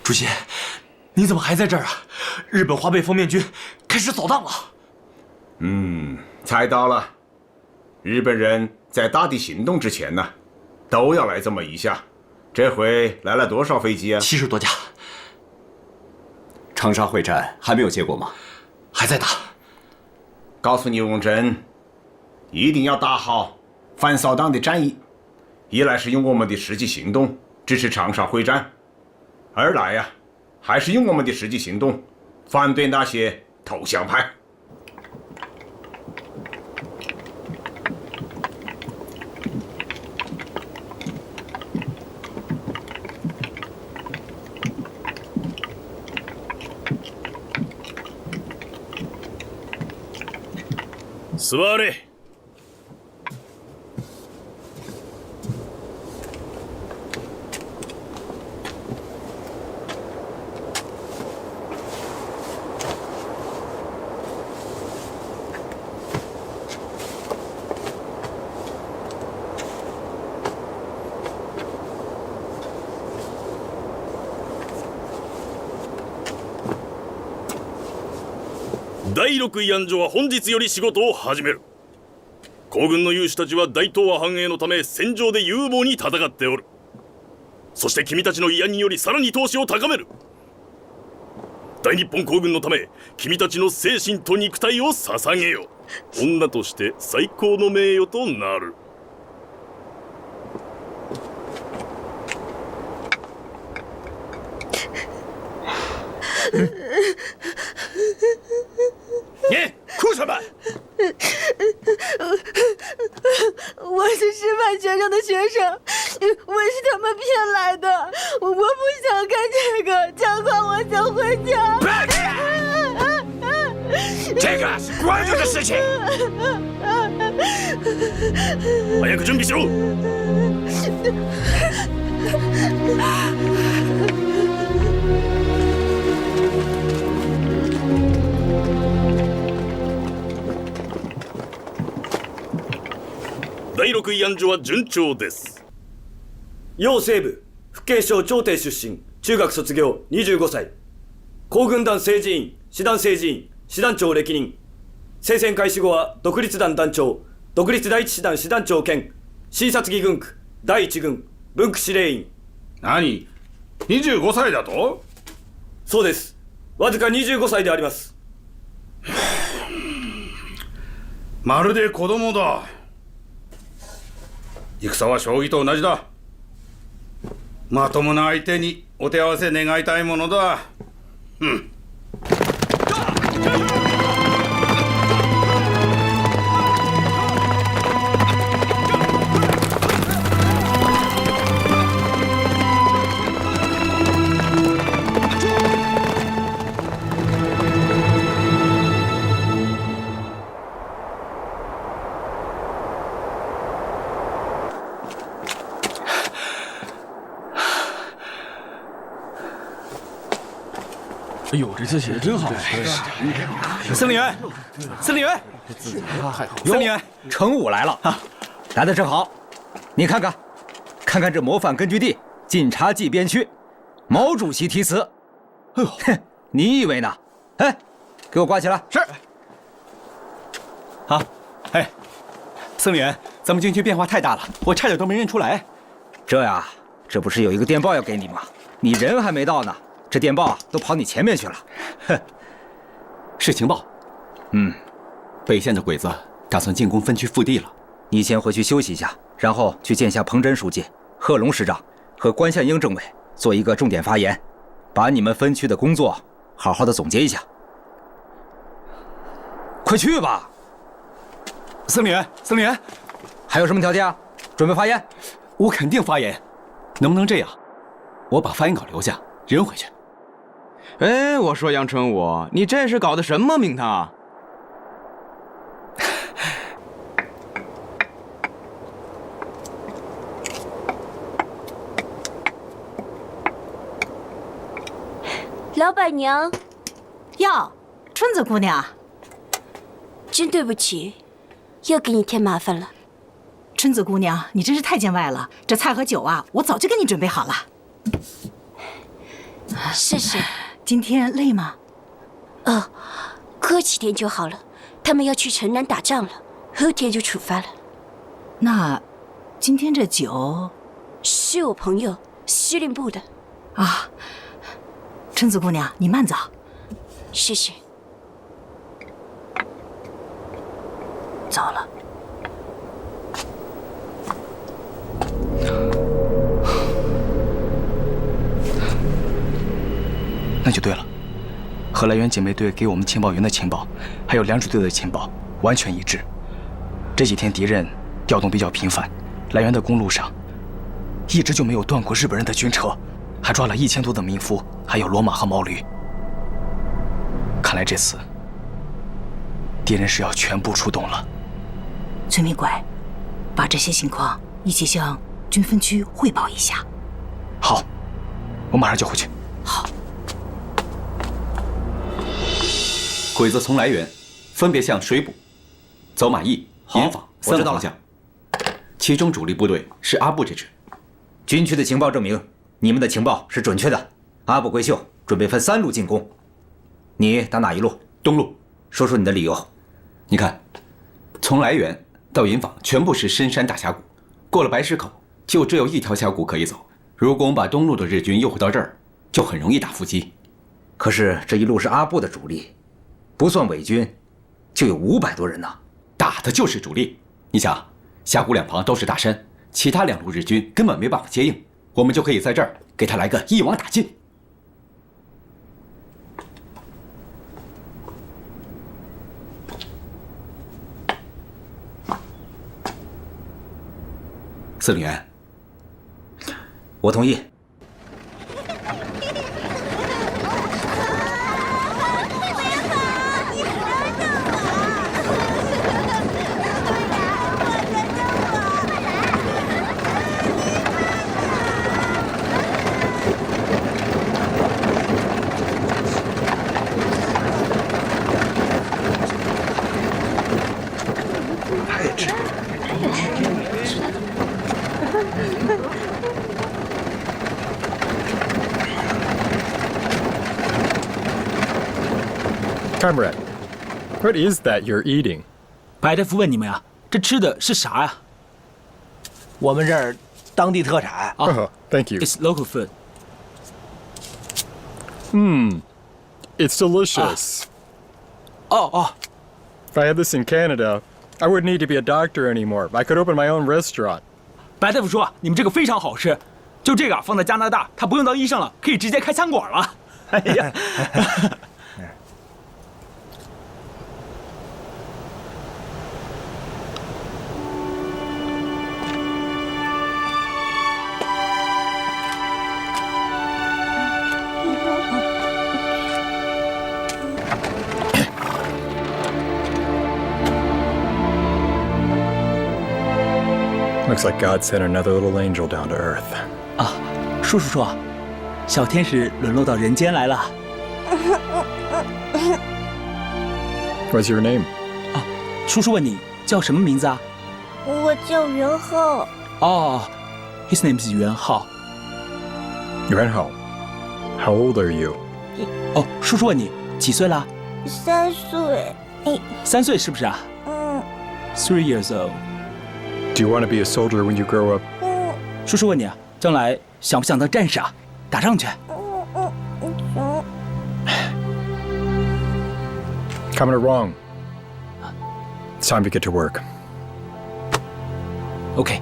主席，你怎么还在这儿啊？日本华北封面军开始扫荡了。
猜到了。日本人在大地行动之前呢，都要来这么一下。这回来了多少飞机啊
？70多架。
长沙会战还没有结果吗？
还在打。
告诉你翁真，一定要打好反扫荡的战役。一来是用我们的实际行动支持长沙会战，二来呀，还是用我们的实际行动反对那些投降派。
座れ。第6慰安所は本日より仕事を始める。皇軍の勇士たちは大東亜繁栄のため戦場で勇猛に戦っておる。そして君たちの慰安によりさらに闘志を高める。大日本皇軍のため君たちの精神と肉体を捧げよう。女として最高の名誉となる。
哭什么？
我是师范学生的学生，我是他们骗来的。我不想干这个，姜况我想回家。
这个是官员的事情。
早く準備しろ。力慰安所は順調です。
要西部福建省長汀出身、中学卒業、25歳。皇軍団政治員、師団政治員、師団長歴任。聖戦開始後は独立団団長、独立第一師団師団長兼新察義軍区第一軍分区司令員。
何 ?25 歳だと？
そうです。わずか25歳であります。
まるで子供だ。戦は将棋と同じだ。まともな相手にお手合わせ願いたいものだ。うん。
哎呦，这字写的真好！
司令员，司令员，司令员，程武来了啊！来的正好，你看看，看看这模范根据地晋察冀边区，毛主席题词。哎呦，你以为呢？哎，给我挂起来。是。
好，哎，司令员，咱们军区变化太大了，我差点都没认出来。
这呀，这不是有一个电报要给你吗？你人还没到呢。这电报都跑你前面去了，
哼，是情报。北线的鬼子打算进攻分区腹地了。
你先回去休息一下，然后去见下彭真书记、贺龙师长和关向英政委，做一个重点发言，把你们分区的工作好好的总结一下。快去吧，
司令员，司令员，
还有什么条件啊？准备发言？
我肯定发言。能不能这样？我把发言稿留下，扔回去。
哎，我说杨成武，你这是搞的什么名堂啊？
老板娘，
哟，春子姑娘，
真对不起，又给你添麻烦了。
春子姑娘，你真是太见外了，这菜和酒啊，我早就给你准备好了。
谢谢。
今天累吗？
过几天就好了。他们要去城南打仗了，后天就出发了。
那今天这酒
是我朋友司令部的。
啊，春子姑娘，你慢走。
谢谢。
走了。
那就对了，和来源警备队给我们情报员的情报，还有凉水队的情报完全一致。这几天敌人调动比较频繁，来源的公路上一直就没有断过日本人的军车，还抓了1000多的民夫，还有骡马和毛驴。看来这次敌人是要全部出动了。
崔明拐，把这些情况一起向军分区汇报一下。
好，我马上就回去。
好。
鬼子从来源分别向水捕、走马驿、营坊3个方向，其中主力部队是阿部这支。
军区的情报证明，你们的情报是准确的。阿部贵秀准备分3路进攻，你打哪一路？
东路。
说说你的理由。
你看，从来源到营坊全部是深山大峡谷，过了白石口就只有一条峡谷可以走。如果我们把东路的日军诱回到这儿，就很容易打伏击。
可是这一路是阿部的主力。不算伪军，就有500多人呢。
打的就是主力。你想，峡谷两旁都是大山，其他2路日军根本没办法接应，我们就可以在这儿给他来个一网打尽。司令员，
我同意。
Comrade, what is that you're eating?
白大夫问你们呀，这吃的是啥呀？
我们这儿当地特产。
Oh, thank you.
It's local food.
It's delicious. If I had this in Canada, I wouldn't need to be a doctor anymore. I could open my own restaurant.
白大夫说，你们这个非常好吃，就这个放在加拿大，他不用当医生了，可以直接开餐馆了。哎呀。
Looks like God sent another little angel down to earth.
啊，叔叔说，小天使沦落到人间来了。
What's your name?
啊，叔叔问你叫什么名字啊？
我叫元浩。
哦 ，His name is 元浩。
元浩 How old are you?
哦，叔叔问你几岁了
？3岁。
3岁是不是啊？3 years old.
Do you want to be a soldier when you grow up?
叔叔问你啊，将来想不想当战士啊？打仗去。
Coming wrong. It's time to get to work.
OK。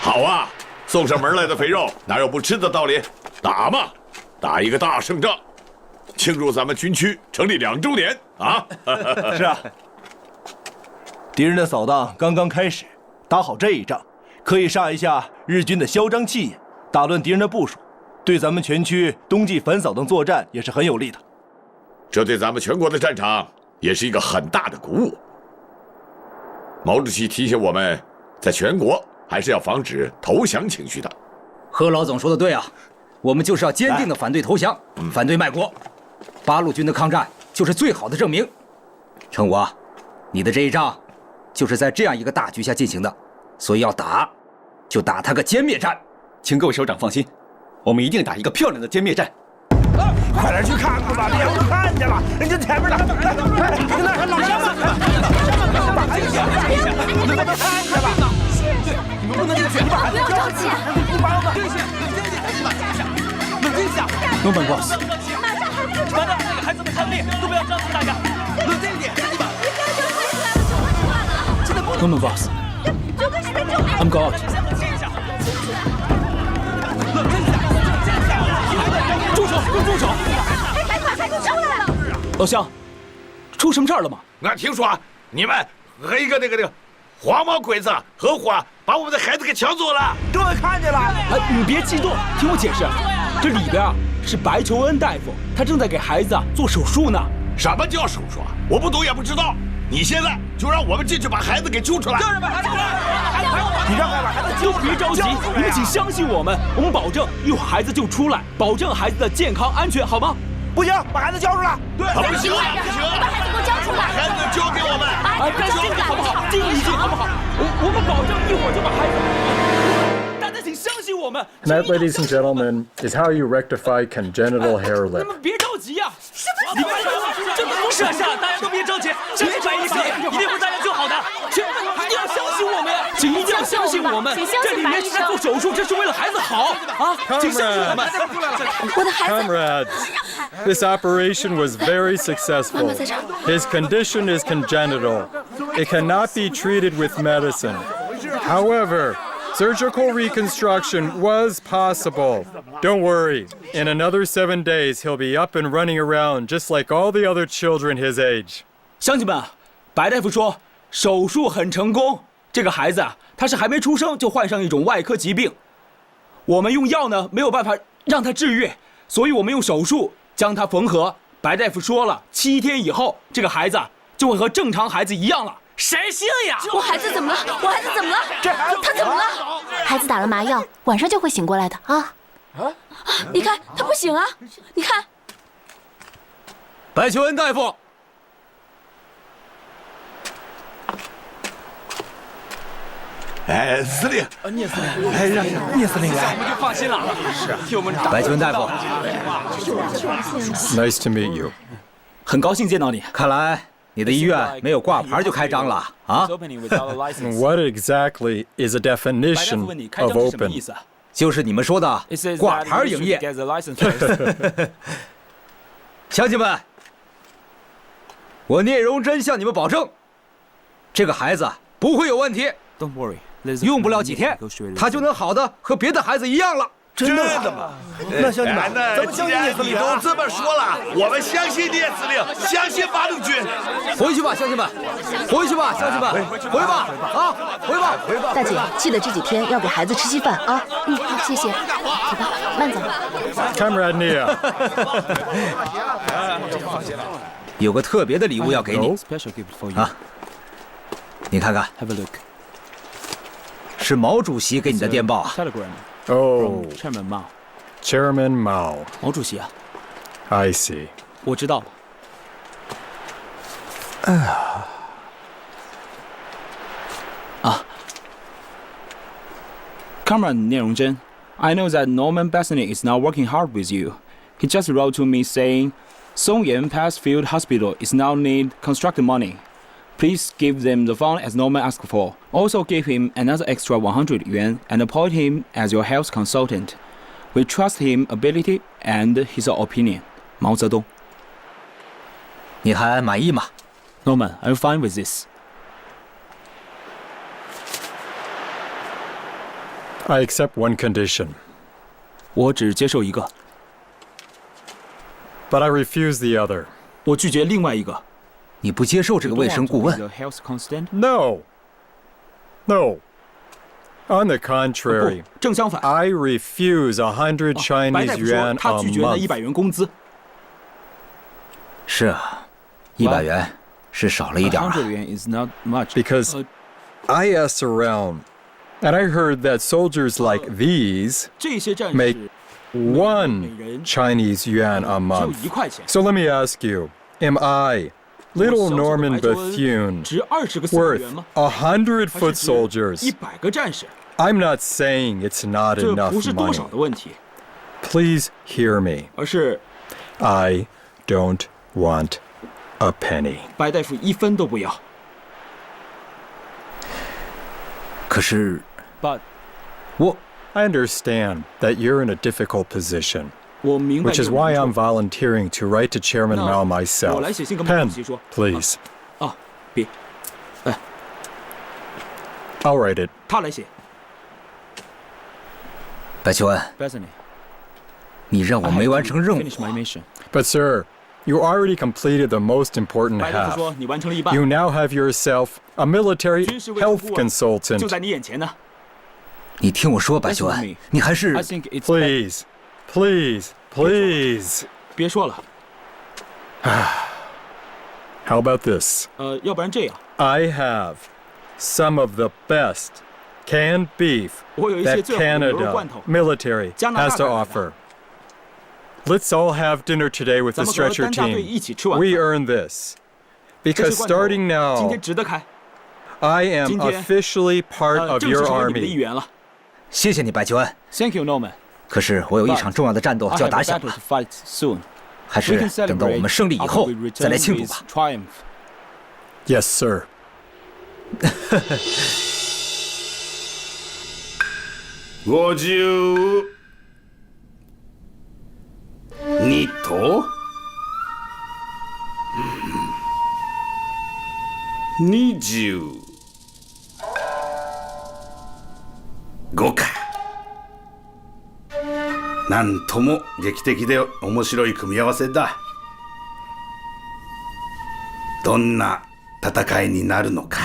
好啊，送上门来的肥肉哪有不吃的道理？打嘛，打一个大胜仗，庆祝咱们军区成立2周年啊！
是啊，敌人的扫荡刚刚开始，打好这一仗，可以煞一下日军的嚣张气焰，打乱敌人的部署，对咱们全区冬季反扫荡作战也是很有利的。
这对咱们全国的战场也是一个很大的鼓舞。毛主席提醒我们，在全国还是要防止投降情绪的。
何老总说的对啊，我们就是要坚定的反对投降，反对卖国。八路军的抗战就是最好的证明。程武啊，你的这一仗就是在这样一个大局下进行的，所以要打，就打他个歼灭战。
请各位首长放心，我们一定打一个漂亮的歼灭战。
快点去看看吧，别让我看见了，人家前面的，那还老乡们，把孩子交出去，你们都看见了。你们不能进去，你把孩子交出去，你把我们冷静一下
，Norman boss，
马上给孩子们看病，都不要着急，大家冷静一点，兄弟们。
Norman boss，I'm go out。住手！给我住手！
白款孩子出来了！
老乡，出什么事儿了吗？
俺听说你们和一个那个黄毛鬼子合伙把我们的孩子给抢走了，
各位看见了？
你别激动，听我解释。这里边是白求恩大夫，他正在给孩子做手术呢。
什么叫手术？我不懂也不知道。你现在就让我们进去把孩子给揪出来。
就是把孩子出来！你让我把孩子揪出来！
别着急，你们请相信我们，我们保证一会儿孩子就出来，保证孩子的健康安全，好吗？
不行，把孩子交出来！
对，不行，不行，
把孩子给我交出来！
把孩子交给我们，
交给好不好？静一静，好不好？我们保证一会儿就把孩子。大家请相信我们。
And that, ladies and gentlemen, is how you rectify congenital hair lip.
你们别着急呀！你们这不是啊，大家都别着急，相信白医生一定会大家救好的。请一定要相信我们呀！请一定要相信我们，这里面是在做手术，这是为了孩子好啊！请相信我们。
我的孩子。
Comrades, this operation was very successful. His condition is congenital. It cannot be treated with medicine. However, Surgical reconstruction was possible. Don't worry. In another 7 days, he'll be up and running around just like all the other children his age.
乡亲们，白大夫说手术很成功。这个孩子啊，他是还没出生就患上一种外科疾病，我们用药呢没有办法让他治愈，所以我们用手术将他缝合。白大夫说了，7天以后，这个孩子就会和正常孩子一样了。谁信呀？
我孩子怎么了？我孩子怎么了？他怎么了？孩子打了麻药，晚上就会醒过来的啊！你看他不醒啊！你看，
白求恩大夫。
哎，司令，
聂司令，哎，让聂司令来，我们就放心了。是啊，替我们白求恩大夫。
Nice to meet you.
很高兴见到你。
看来你的医院没有挂牌就开张了啊
What exactly is a definition of open?
就是你们说的挂牌营业。乡亲们，我聂荣臻向你们保证，这个孩子不会有问题。
Don't worry.
用不了几天，他就能好的和别的孩子一样了。
真的吗？
那乡亲们，
咱们相信你都这么说了，我们相信聂司令，相信八路军。
回去吧，乡亲们，回去吧，乡亲们，回吧，啊，回吧，回吧。
大姐，记得这几天要给孩子吃稀饭啊。好，谢谢。走吧，慢走。
Comrade Nia，
有个特别的礼物要给你啊，你看看。
Have a look.
是毛主席给你的电报啊。
Oh,
Chairman Mao.
Chairman Mao.
毛主席啊。
I see.
我知道了。Comrade 聂荣臻, I know that Norman Bethany is now working hard with you. He just wrote to me saying, Songyang Pass Field Hospital is now need construction money. Please give them the fund as Norman asked for. Also give him another extra 100 yuan and appoint him as your health consultant. We trust his ability and his opinion. 毛泽东。
你还满意吗
？Norman, I'm fine with this.
I accept one condition.
我只接受一个。
But I refuse the other.
我拒绝另外一个。
你不接受这个卫生顾问
？No. No. On the contrary.
正相反。
I refuse 100 Chinese yuan a
他拒绝了
month.
100元工资。
是啊，100元是少了一点啊。
100元 is not much.
Because I asked around, and I heard that soldiers like these make 1 Chinese yuan a month. So let me ask you, am I, little Norman Bethune, worth 100 foot soldiers? I'm not saying it's not enough money. Please hear me. I don't want a penny.
白大夫1分都不要。
可是
，But
我 I understand that you're in a difficult position.
我明白。
Which is why I'm volunteering to write to Chairman Mao myself.
我来写信跟毛
Pen,
主席说。
please.
啊，笔，哎。
I'll write it.
他来写。
白求恩，你让我没完成任务。
But sir, you already completed the most important
白大夫
half.
说你完成了一半。
You now have yourself a military health
就
consultant.
在你眼前呢。
你听我说，白求恩，你还是
Please, please, please.
别说了。
How about this?
要不然这样。
I have some of the best canned beef
我有一些
that
最好的牛肉
Canada
罐头。
military
加拿大
has to
改的。
offer. Let's all have dinner today with the
咱们和
stretcher
担架队
team.
一起吃晚
We
饭。
earned this.
这
Because
些罐头
starting
今
now,
天值得开。
I am
今天
officially part of
正式
your
成为你们的一
army.
员了。
谢谢你，白求恩。
Thank you, Norman.
可是我有一场重要的战斗就要打响
I have a battle
了
to，fight soon.
还是
We can
等到我们胜利以
celebrate
后
after we
再来
return
庆祝
with
吧。
triumph.
Yes, sir.
52と20 5か。なんとも劇的で面白い組み合わせだ。どんな戦いになるのか。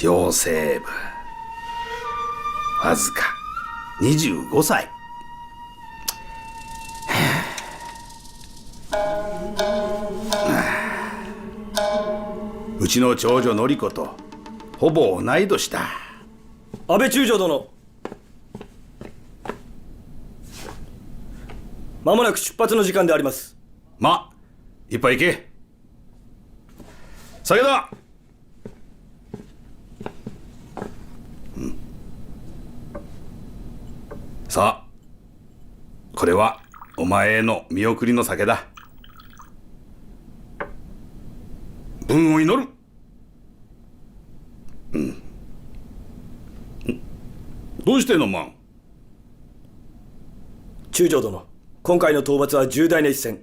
両西部わずか25歳。うちの長女典子とほぼ同い年だ。
安倍中将殿、まもなく出発の時間であります。
まあいっぱい行け。酒だ。さあこれはお前への見送りの酒だ。文を祈る。どうして飲まん？
中将殿、今回の討伐は重大な一戦。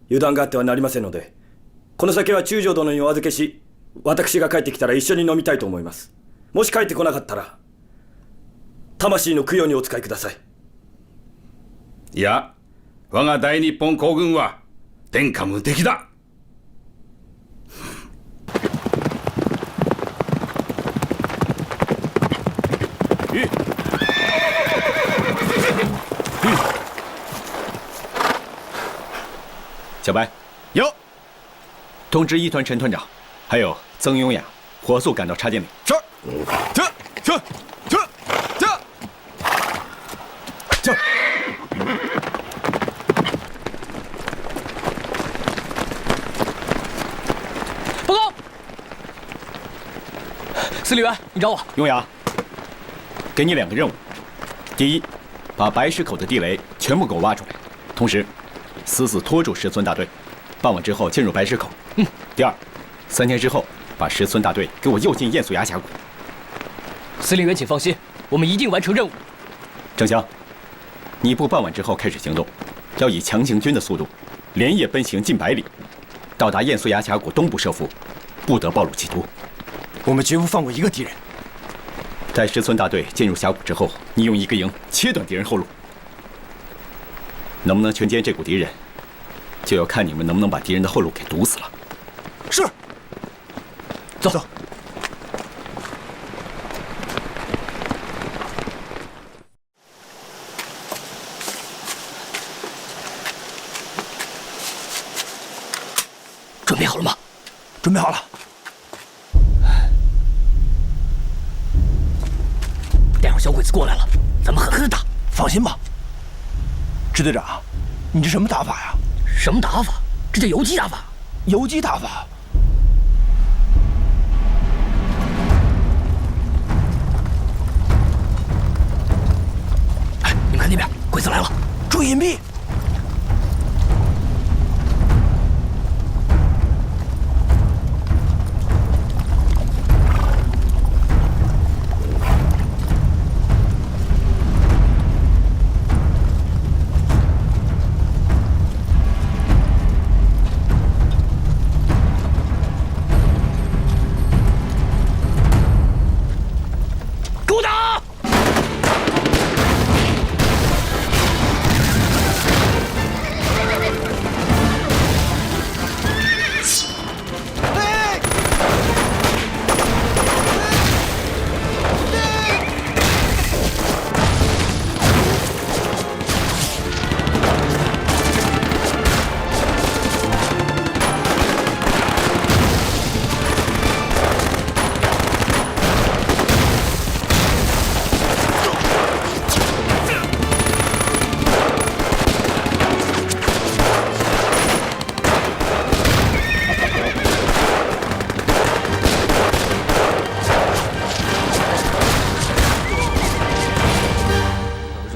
油断があってはなりませんので、この酒は中将殿にお預けし、私が帰ってきたら一緒に飲みたいと思います。もし帰ってこなかったら魂の供養にお使いください。
いや、我が大日本皇軍は天下無敵だ。
小白，有，通知一团陈团长，还有曾永雅，火速赶到插件里。是。
报告，司令员，你找我。
永雅，给你2个任务：第一，把白石口的地雷全部给我挖出来，同时死死拖住10村大队，傍晚之后进入白石口。第二，3天之后把10村大队给我诱进堰素崖峡谷。
司令员，请放心，我们一定完成任务。
郑翔，你部傍晚之后开始行动，要以强行军的速度，连夜奔行近100里，到达堰素崖峡谷东部设伏，不得暴露企图。
我们绝不放过一个敌人。
待10村大队进入峡谷之后，你用1个营切断敌人后路。能不能全歼这股敌人，就要看你们能不能把敌人的后路给堵死了。
是。走。
准备好了吗？
准备好了。
待会儿小鬼子过来了，咱们狠狠打。
放心吧。支队长，你这什么打法呀？
什么打法？这叫游击打法。
游击打法。
哎，你们看那边，鬼子来了，
注意隐蔽。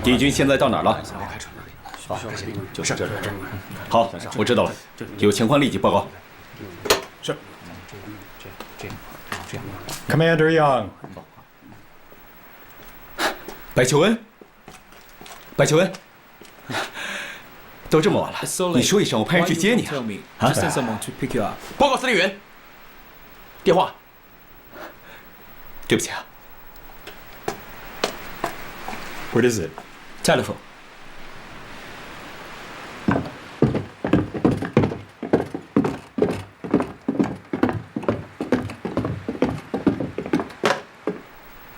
敌军现在到哪儿了？
就是这里。
好，我知道了，有情况立即报告。
是。
Commander Young。
白求恩，白求恩，都这么晚了，你说一声，我派人去接你啊！
报告司令员，电话。
对不起啊。
What is it?
Telephone.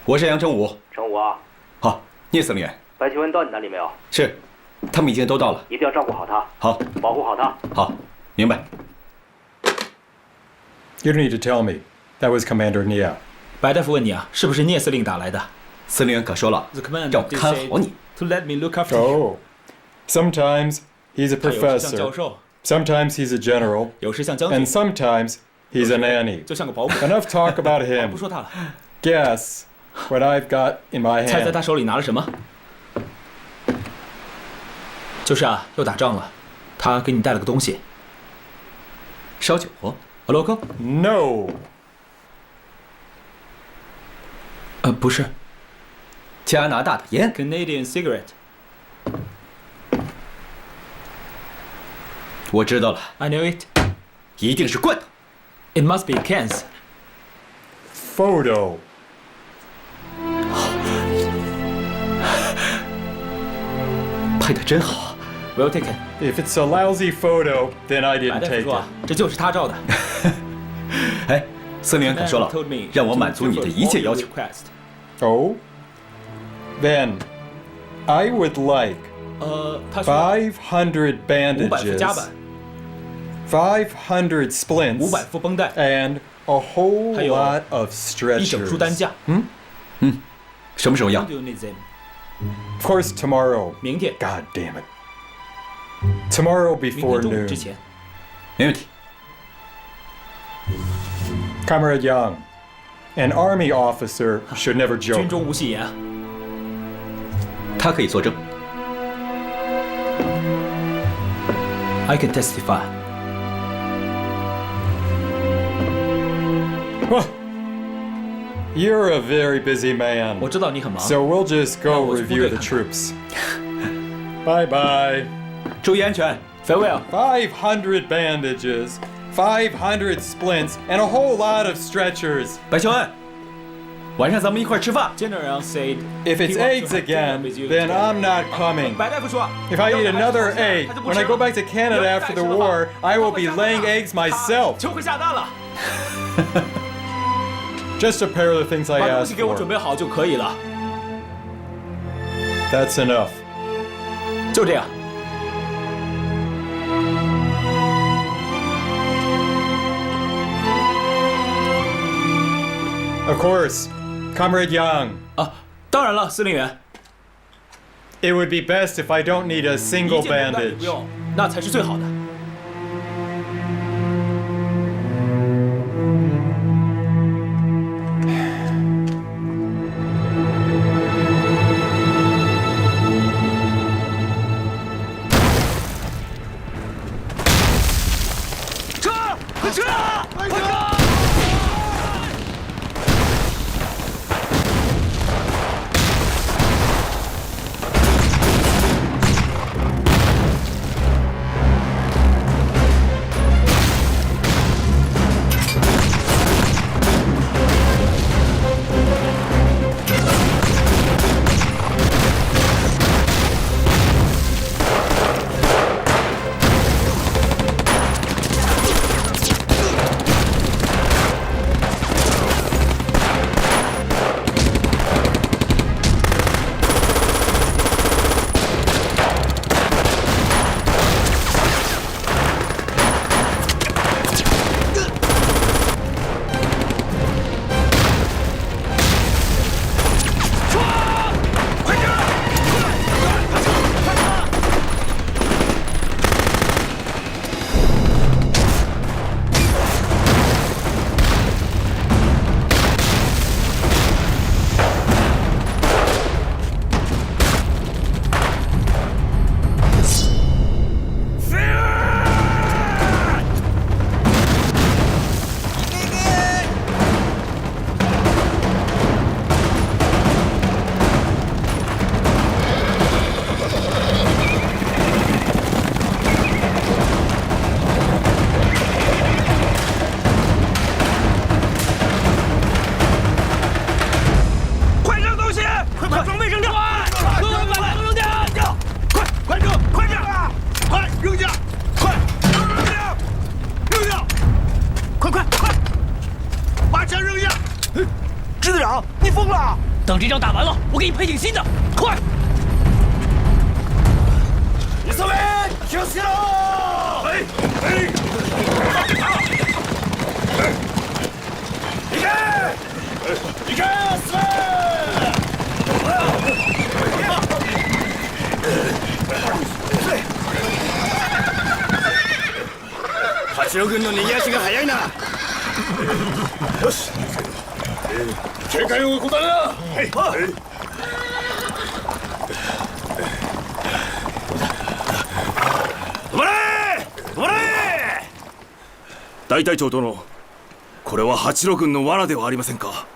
我是杨成武。
成武啊。
好，聂司令员。
白求恩到你那里没有？
是，他们已经都到了。
一定要照顾好他。
好，
保护好他。
好，明白。
You don't need to tell me. That was Commander Nia.
白大夫问你啊，是不是聂司令打来的？
司令员可说了，让我看好你。
To let me look after
you. Oh, sometimes he's a
他有时像
professor.
教授，
Sometimes he's a general.
有时像将军，
And sometimes he's a nanny.
就像个保姆。
Enough talk about
不
him.
说他了。
Guess what I've got in my
猜猜
hand.
他手里拿了什么？就是啊，又打仗了。他给你带了个东西。
烧酒。
loco?
No.
不是。
加拿大的烟。
Canadian cigarette.
我知道了。
I know it.
一定是罐头。
It must be cans.
Photo.
拍得真好。
Well taken.
If it's a lousy photo, then I
白
didn't
大夫
take
说
it.
啊，这就是他照的。
哎，司令员可说了，让我满足你的一切要求。
Oh? Then I would like
他说
500 bandages,
夹板
500 splints,
500副绷带
and a whole
还有
lot of
一整书担
stretchers.
架。
什么时候要？
Do you need them?
Of course, tomorrow.
明天。
God damn it. Tomorrow
明
before
天中午
noon.
之前。
没问题。
Comrade Young, an army officer should never
军
joke.
中无戏言啊。
他可以作证。
I can testify.
Well, you're a very busy man.
我知道你很忙。
So we'll just
那
go
我去部
review
队
the
看看
troops. Bye bye.
注意安全。Farewell.
500 bandages, 500 splints, and a whole lot of stretchers.
白求恩，晚上咱们一块吃饭。
General said.
If it's
he wants to
eggs
have dinner
again,
with you
then
today.
I'm not coming.
白大夫说
If I eat another egg, when I go back to Canada after the war, I will be laying eggs myself.
就会下蛋了。
Just a pair of the things I
把东
asked
西给我准
for.
备好就可以了。
That's enough.
就这样。
Of course, Comrade Young.
啊，当然了，司令员。
It would be best if I don't need a
一
single
件绷带也不
bandage.
用，那才是最好的。
撤！快撤！快撤！
Comrade
等这仗打完了，我给你配顶新的，快！
急げ！気をつけろ！はいはい。行け！行け！進め！
八郎軍の逃げ足が速いな。
よし。警戒を怠るな。はい。
止まれ！止まれ！大隊長殿、これは八郎軍の罠ではありませんか？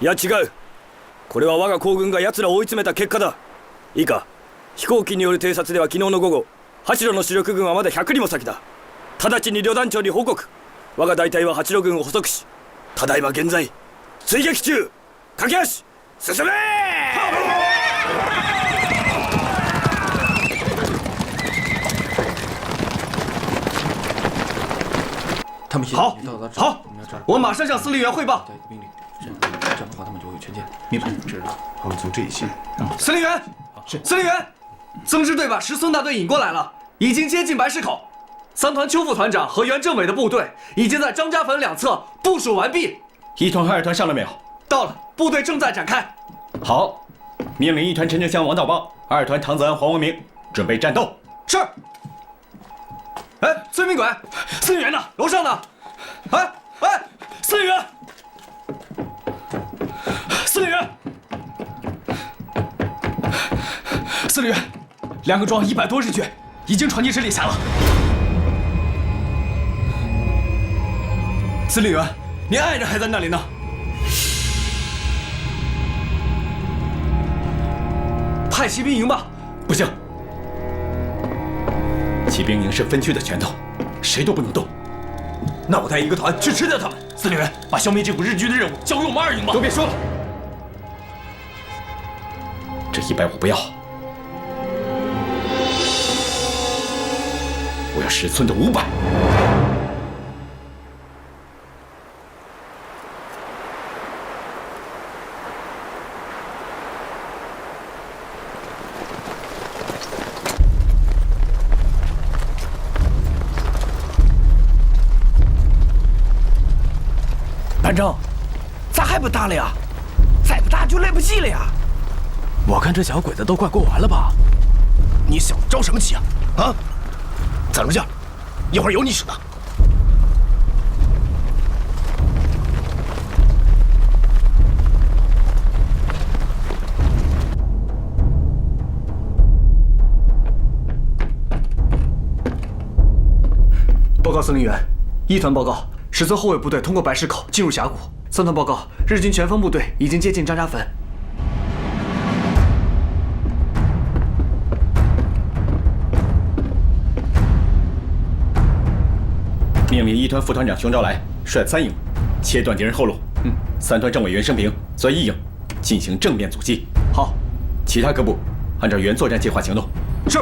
いや違う。これは我が皇軍が奴らを追い詰めた結果だ。いいか、飛行機による偵察では昨日の午後、八郎の主力軍はまだ100里も先だ。直ちに旅団長に報告。我が大隊は八郎軍を捕捉し、ただいま現在追撃中。駆け足進め！
好，好，我马上向司令员汇报。
这样的话，他们就会有全歼。明白，知道。我们从这一线。
司令员，是司令员，增支队把石村大队引过来了，已经接近白石口。三团邱副团长和袁政委的部队已经在张家坟两侧部署完毕。
一团和二团上了没有？
到了，部队正在展开。
好，命令一团陈正湘、王道邦，二团唐泽安、黄文明准备战斗。
是。哎，孙明轨，司令员呢？楼上呢？哎，司令员，司令员，司令员，两个庄100多日军已经传进十里峡了。司令员，您爱人还在那里呢。派骑兵营吧。
不行，骑兵营是分区的拳头，谁都不能动。
那我带一个团去吃掉他们。司令员，把消灭这股日军的任务交给我们2营吧。
都别说了，这100我不要，我要石村的500。
班长，咋还不打了呀？再不打就来不及了呀！我看这小鬼子都快过完了吧？你小子着什么急啊？啊！咱们这样，一会儿有你使的。报告司令员，一团报告。石村后卫部队通过白石口进入峡谷。三团报告，日军前锋部队已经接近张家坟。
命令一团副团长熊昭来率3营切断敌人后路。三团政委袁生平率1营进行正面阻击。
好，
其他各部按照原作战计划行动。
是。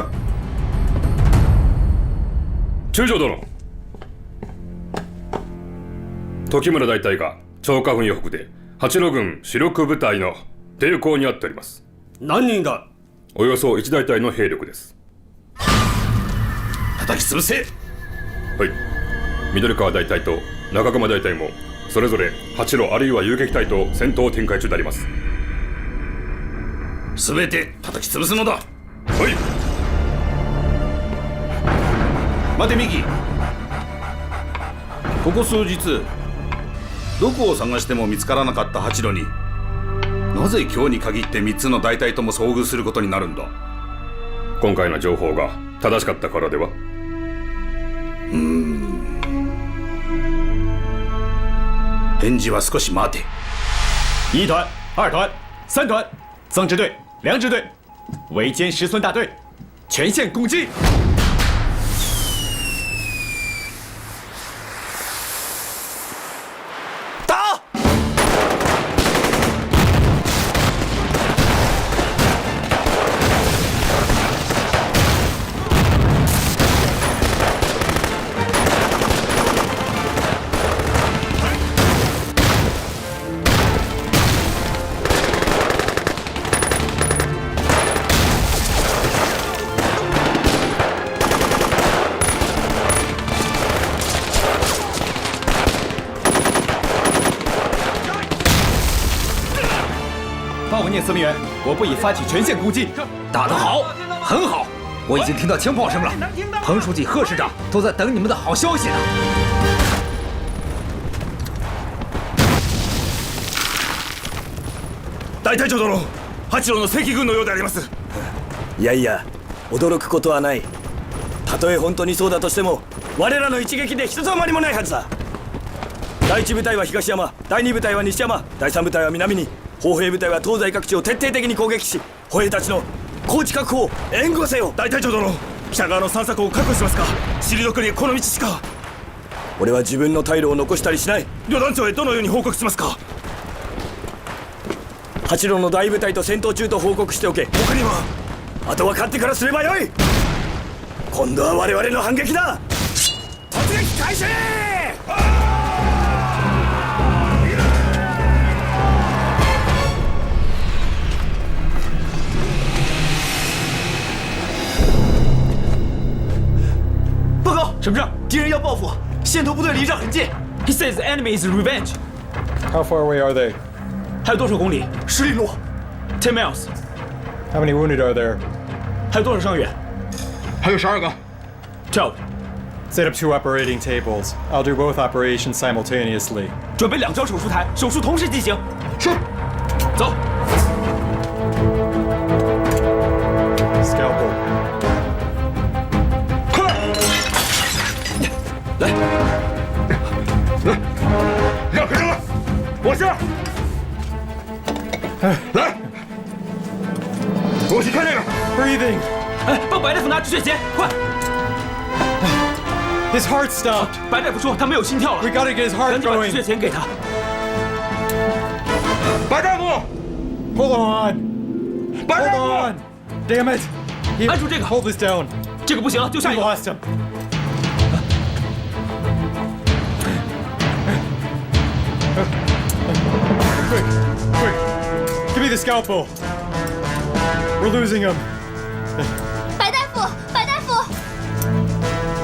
中将殿。時村大隊が長華軍予告で八路軍主力部隊の抵抗にあっております。
何人だ？
およそ1大隊の兵力です。
叩き潰せ！
はい。緑川大隊と中熊大隊もそれぞれ八路あるいは遊撃隊と戦闘を展開中であります。
すべて叩き潰すのだ。はい。
待てミキ。ここ数日どこを探しても見つからなかった八路になぜ今日に限って3つの大隊とも遭遇することになるんだ？
今回の情報が正しかったからでは？
返事は少し待て。
1团、2团、3团，增支队、2支队围歼石村大队，全线攻击！
文念司令员，我部已发起全线攻击。
打得好，很好，我已经听到枪炮声了。彭书记、贺师长都在等你们的好消息呢。
大隊長殿、八郎の赤軍のようであります。いやいや、驚くことはない。たとえ本当にそうだとしても、我らの一撃でひとたまりもないはずだ。第一部隊は東山、第二部隊は西山、第三部隊は南に、砲兵部隊は東西各地を徹底的に攻撃し、歩兵たちの高地確保を援護せよ。大隊長殿、北側の散策を確保しますか。退くにこの道しか。俺は自分の退路を残したりしない。旅団長へどのように報告しますか。八郎の大部隊と戦闘中と報告しておけ。他にはあとは勝ってからすればよい。今度は我々の反撃だ。突撃開始。
报告，省长，敌人要报复，线头部队离这很近。He says the enemy is revenge.
How far away are they?
还有多少公里？10里路 ，10 miles.
How many wounded are there?
还有多少伤员？
还有12个。
12。
Set up 2 operating tables. I'll do both operations simultaneously.
准备2张手术台，手术同时进行。是。走。
Scalpel.
快！来，
让开了，往下。来，我去看这个。
Breathing.
哎，帮白大夫拿止血钳，快！
His heart stopped.
白大夫说他没有心跳了。
We gotta get his heart
赶紧把
going.
止血钳给他。
白大夫
Hold on.
白大
Hold
夫
on. Damn it.
按住这个。
Hold this down.
这个不行了，就下一
We
个。
lost him. Quick, quick. Give me the scalpel. We're losing him.
白大夫，白大夫，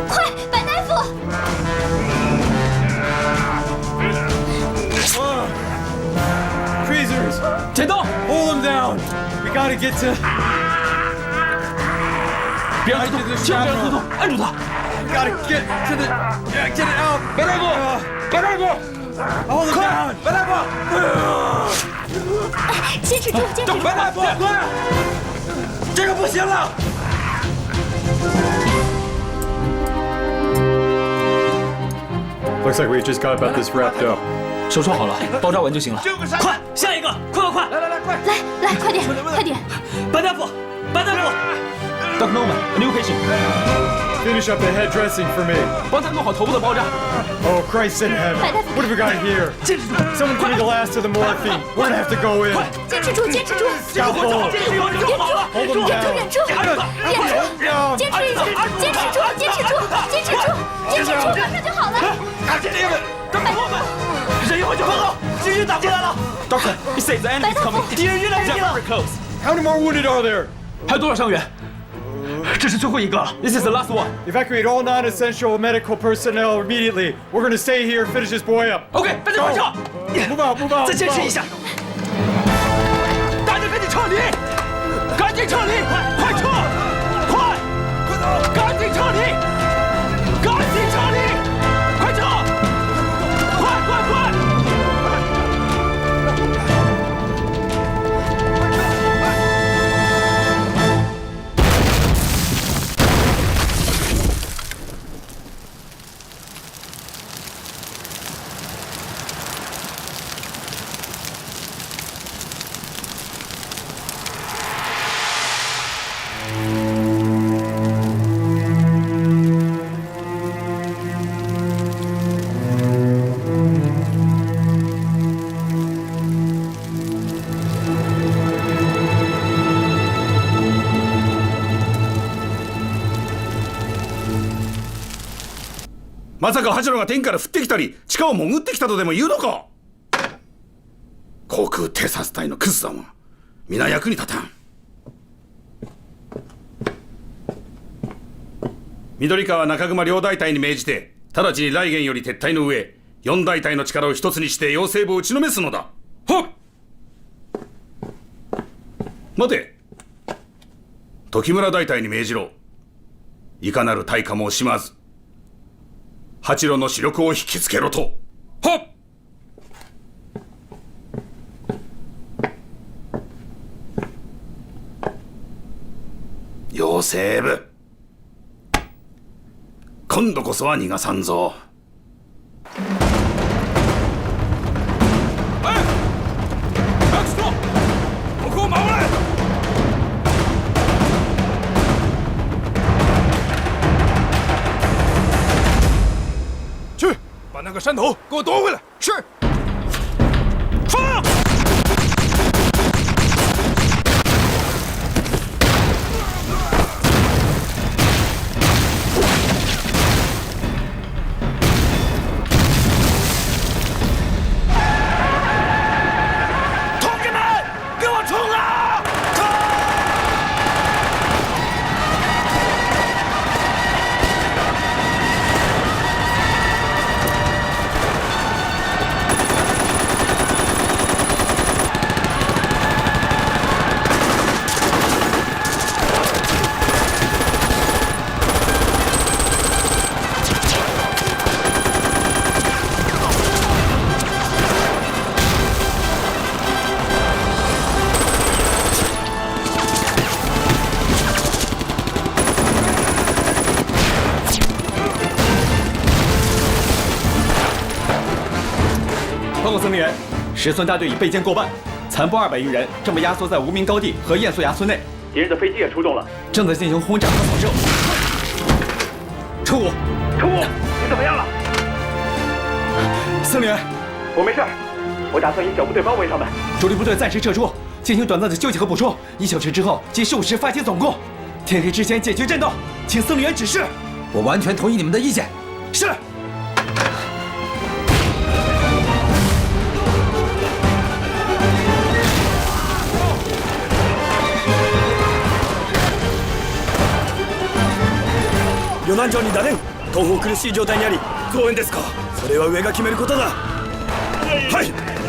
快，白大夫！
Freezers.
剪刀
Hold him down. We gotta get to.
别让他动，千万别让他动，按住他。
Gotta get to the. Get it out.
白大夫，白大夫，
Hold him down.
白大夫，
坚持住，坚持住！
白大夫，快！这个不行了。
Looks like we just got about this wrapped up.
手术好了，包扎完就行了。快，下一个，快快快！
来，快！
来，快点，快点！
白大夫，白大夫 ，Dr. Norman, a new patient.
Finish up the head dressing for me.
帮他弄好头部的包扎。
Oh, Christ in heaven. What have we got here?
坚持住
Someone give me the last of the morphine. We're gonna have to go in.
坚持住，坚持住！
Scalpel.
坚持住就好了。
Hold him
忍住，
down.
忍住，坚持一下，坚持住，坚持住，坚持住，坚持住，马上就好了。
看这个，
等我们，人一会就好了，敌人打过来了。Doctor, he says the enemy is coming. 敌人越来越近了。
How many more wounded are there?
还有多少伤员？这是最后一个了。This is the last one.
Evacuate all non-essential medical personnel immediately. We're gonna stay here, finish this boy up.
OK， 大家快撤！
Move out, move out.
再坚持一下。大家赶紧撤离！赶紧撤离！快撤！快！快走！赶紧撤离！赶紧撤离！快撤！快快快！
まさか八郎が天から降ってきたり地下を潜ってきたとでも言うのか。航空偵察隊のクズだもん。皆役に立たん。緑川中熊両大隊に命じて直ちに来源より撤退の上4大隊の力を一つにして妖精部を打ちのめすのだ。はっ。待て。時村大隊に命じろ。いかなる対価も惜しまず八郎の主力を引きつけろと。はっ。両西部、今度こそは逃がさんぞ。
ここを守れ！去，把那个山头给我夺回来！是。放！
报告司令员，石村大队已备歼过半，残部200余人正被压缩在无名高地和堰素崖村内。
敌人的飞机也出动了，
正在进行轰炸和扫射。程武，
你怎么样了？
司令员，
我没事，我打算以小部队包围他们。
主力部队暂时撤出，进行短暂的休息和补充。1小时之后即15时发起总攻，天黑之前解决战斗，请司令员指示。
我完全同意你们的意见。
是。
与南町に打電、東方苦しい状態にあり増援ですか。それは上が決めることだ。はい。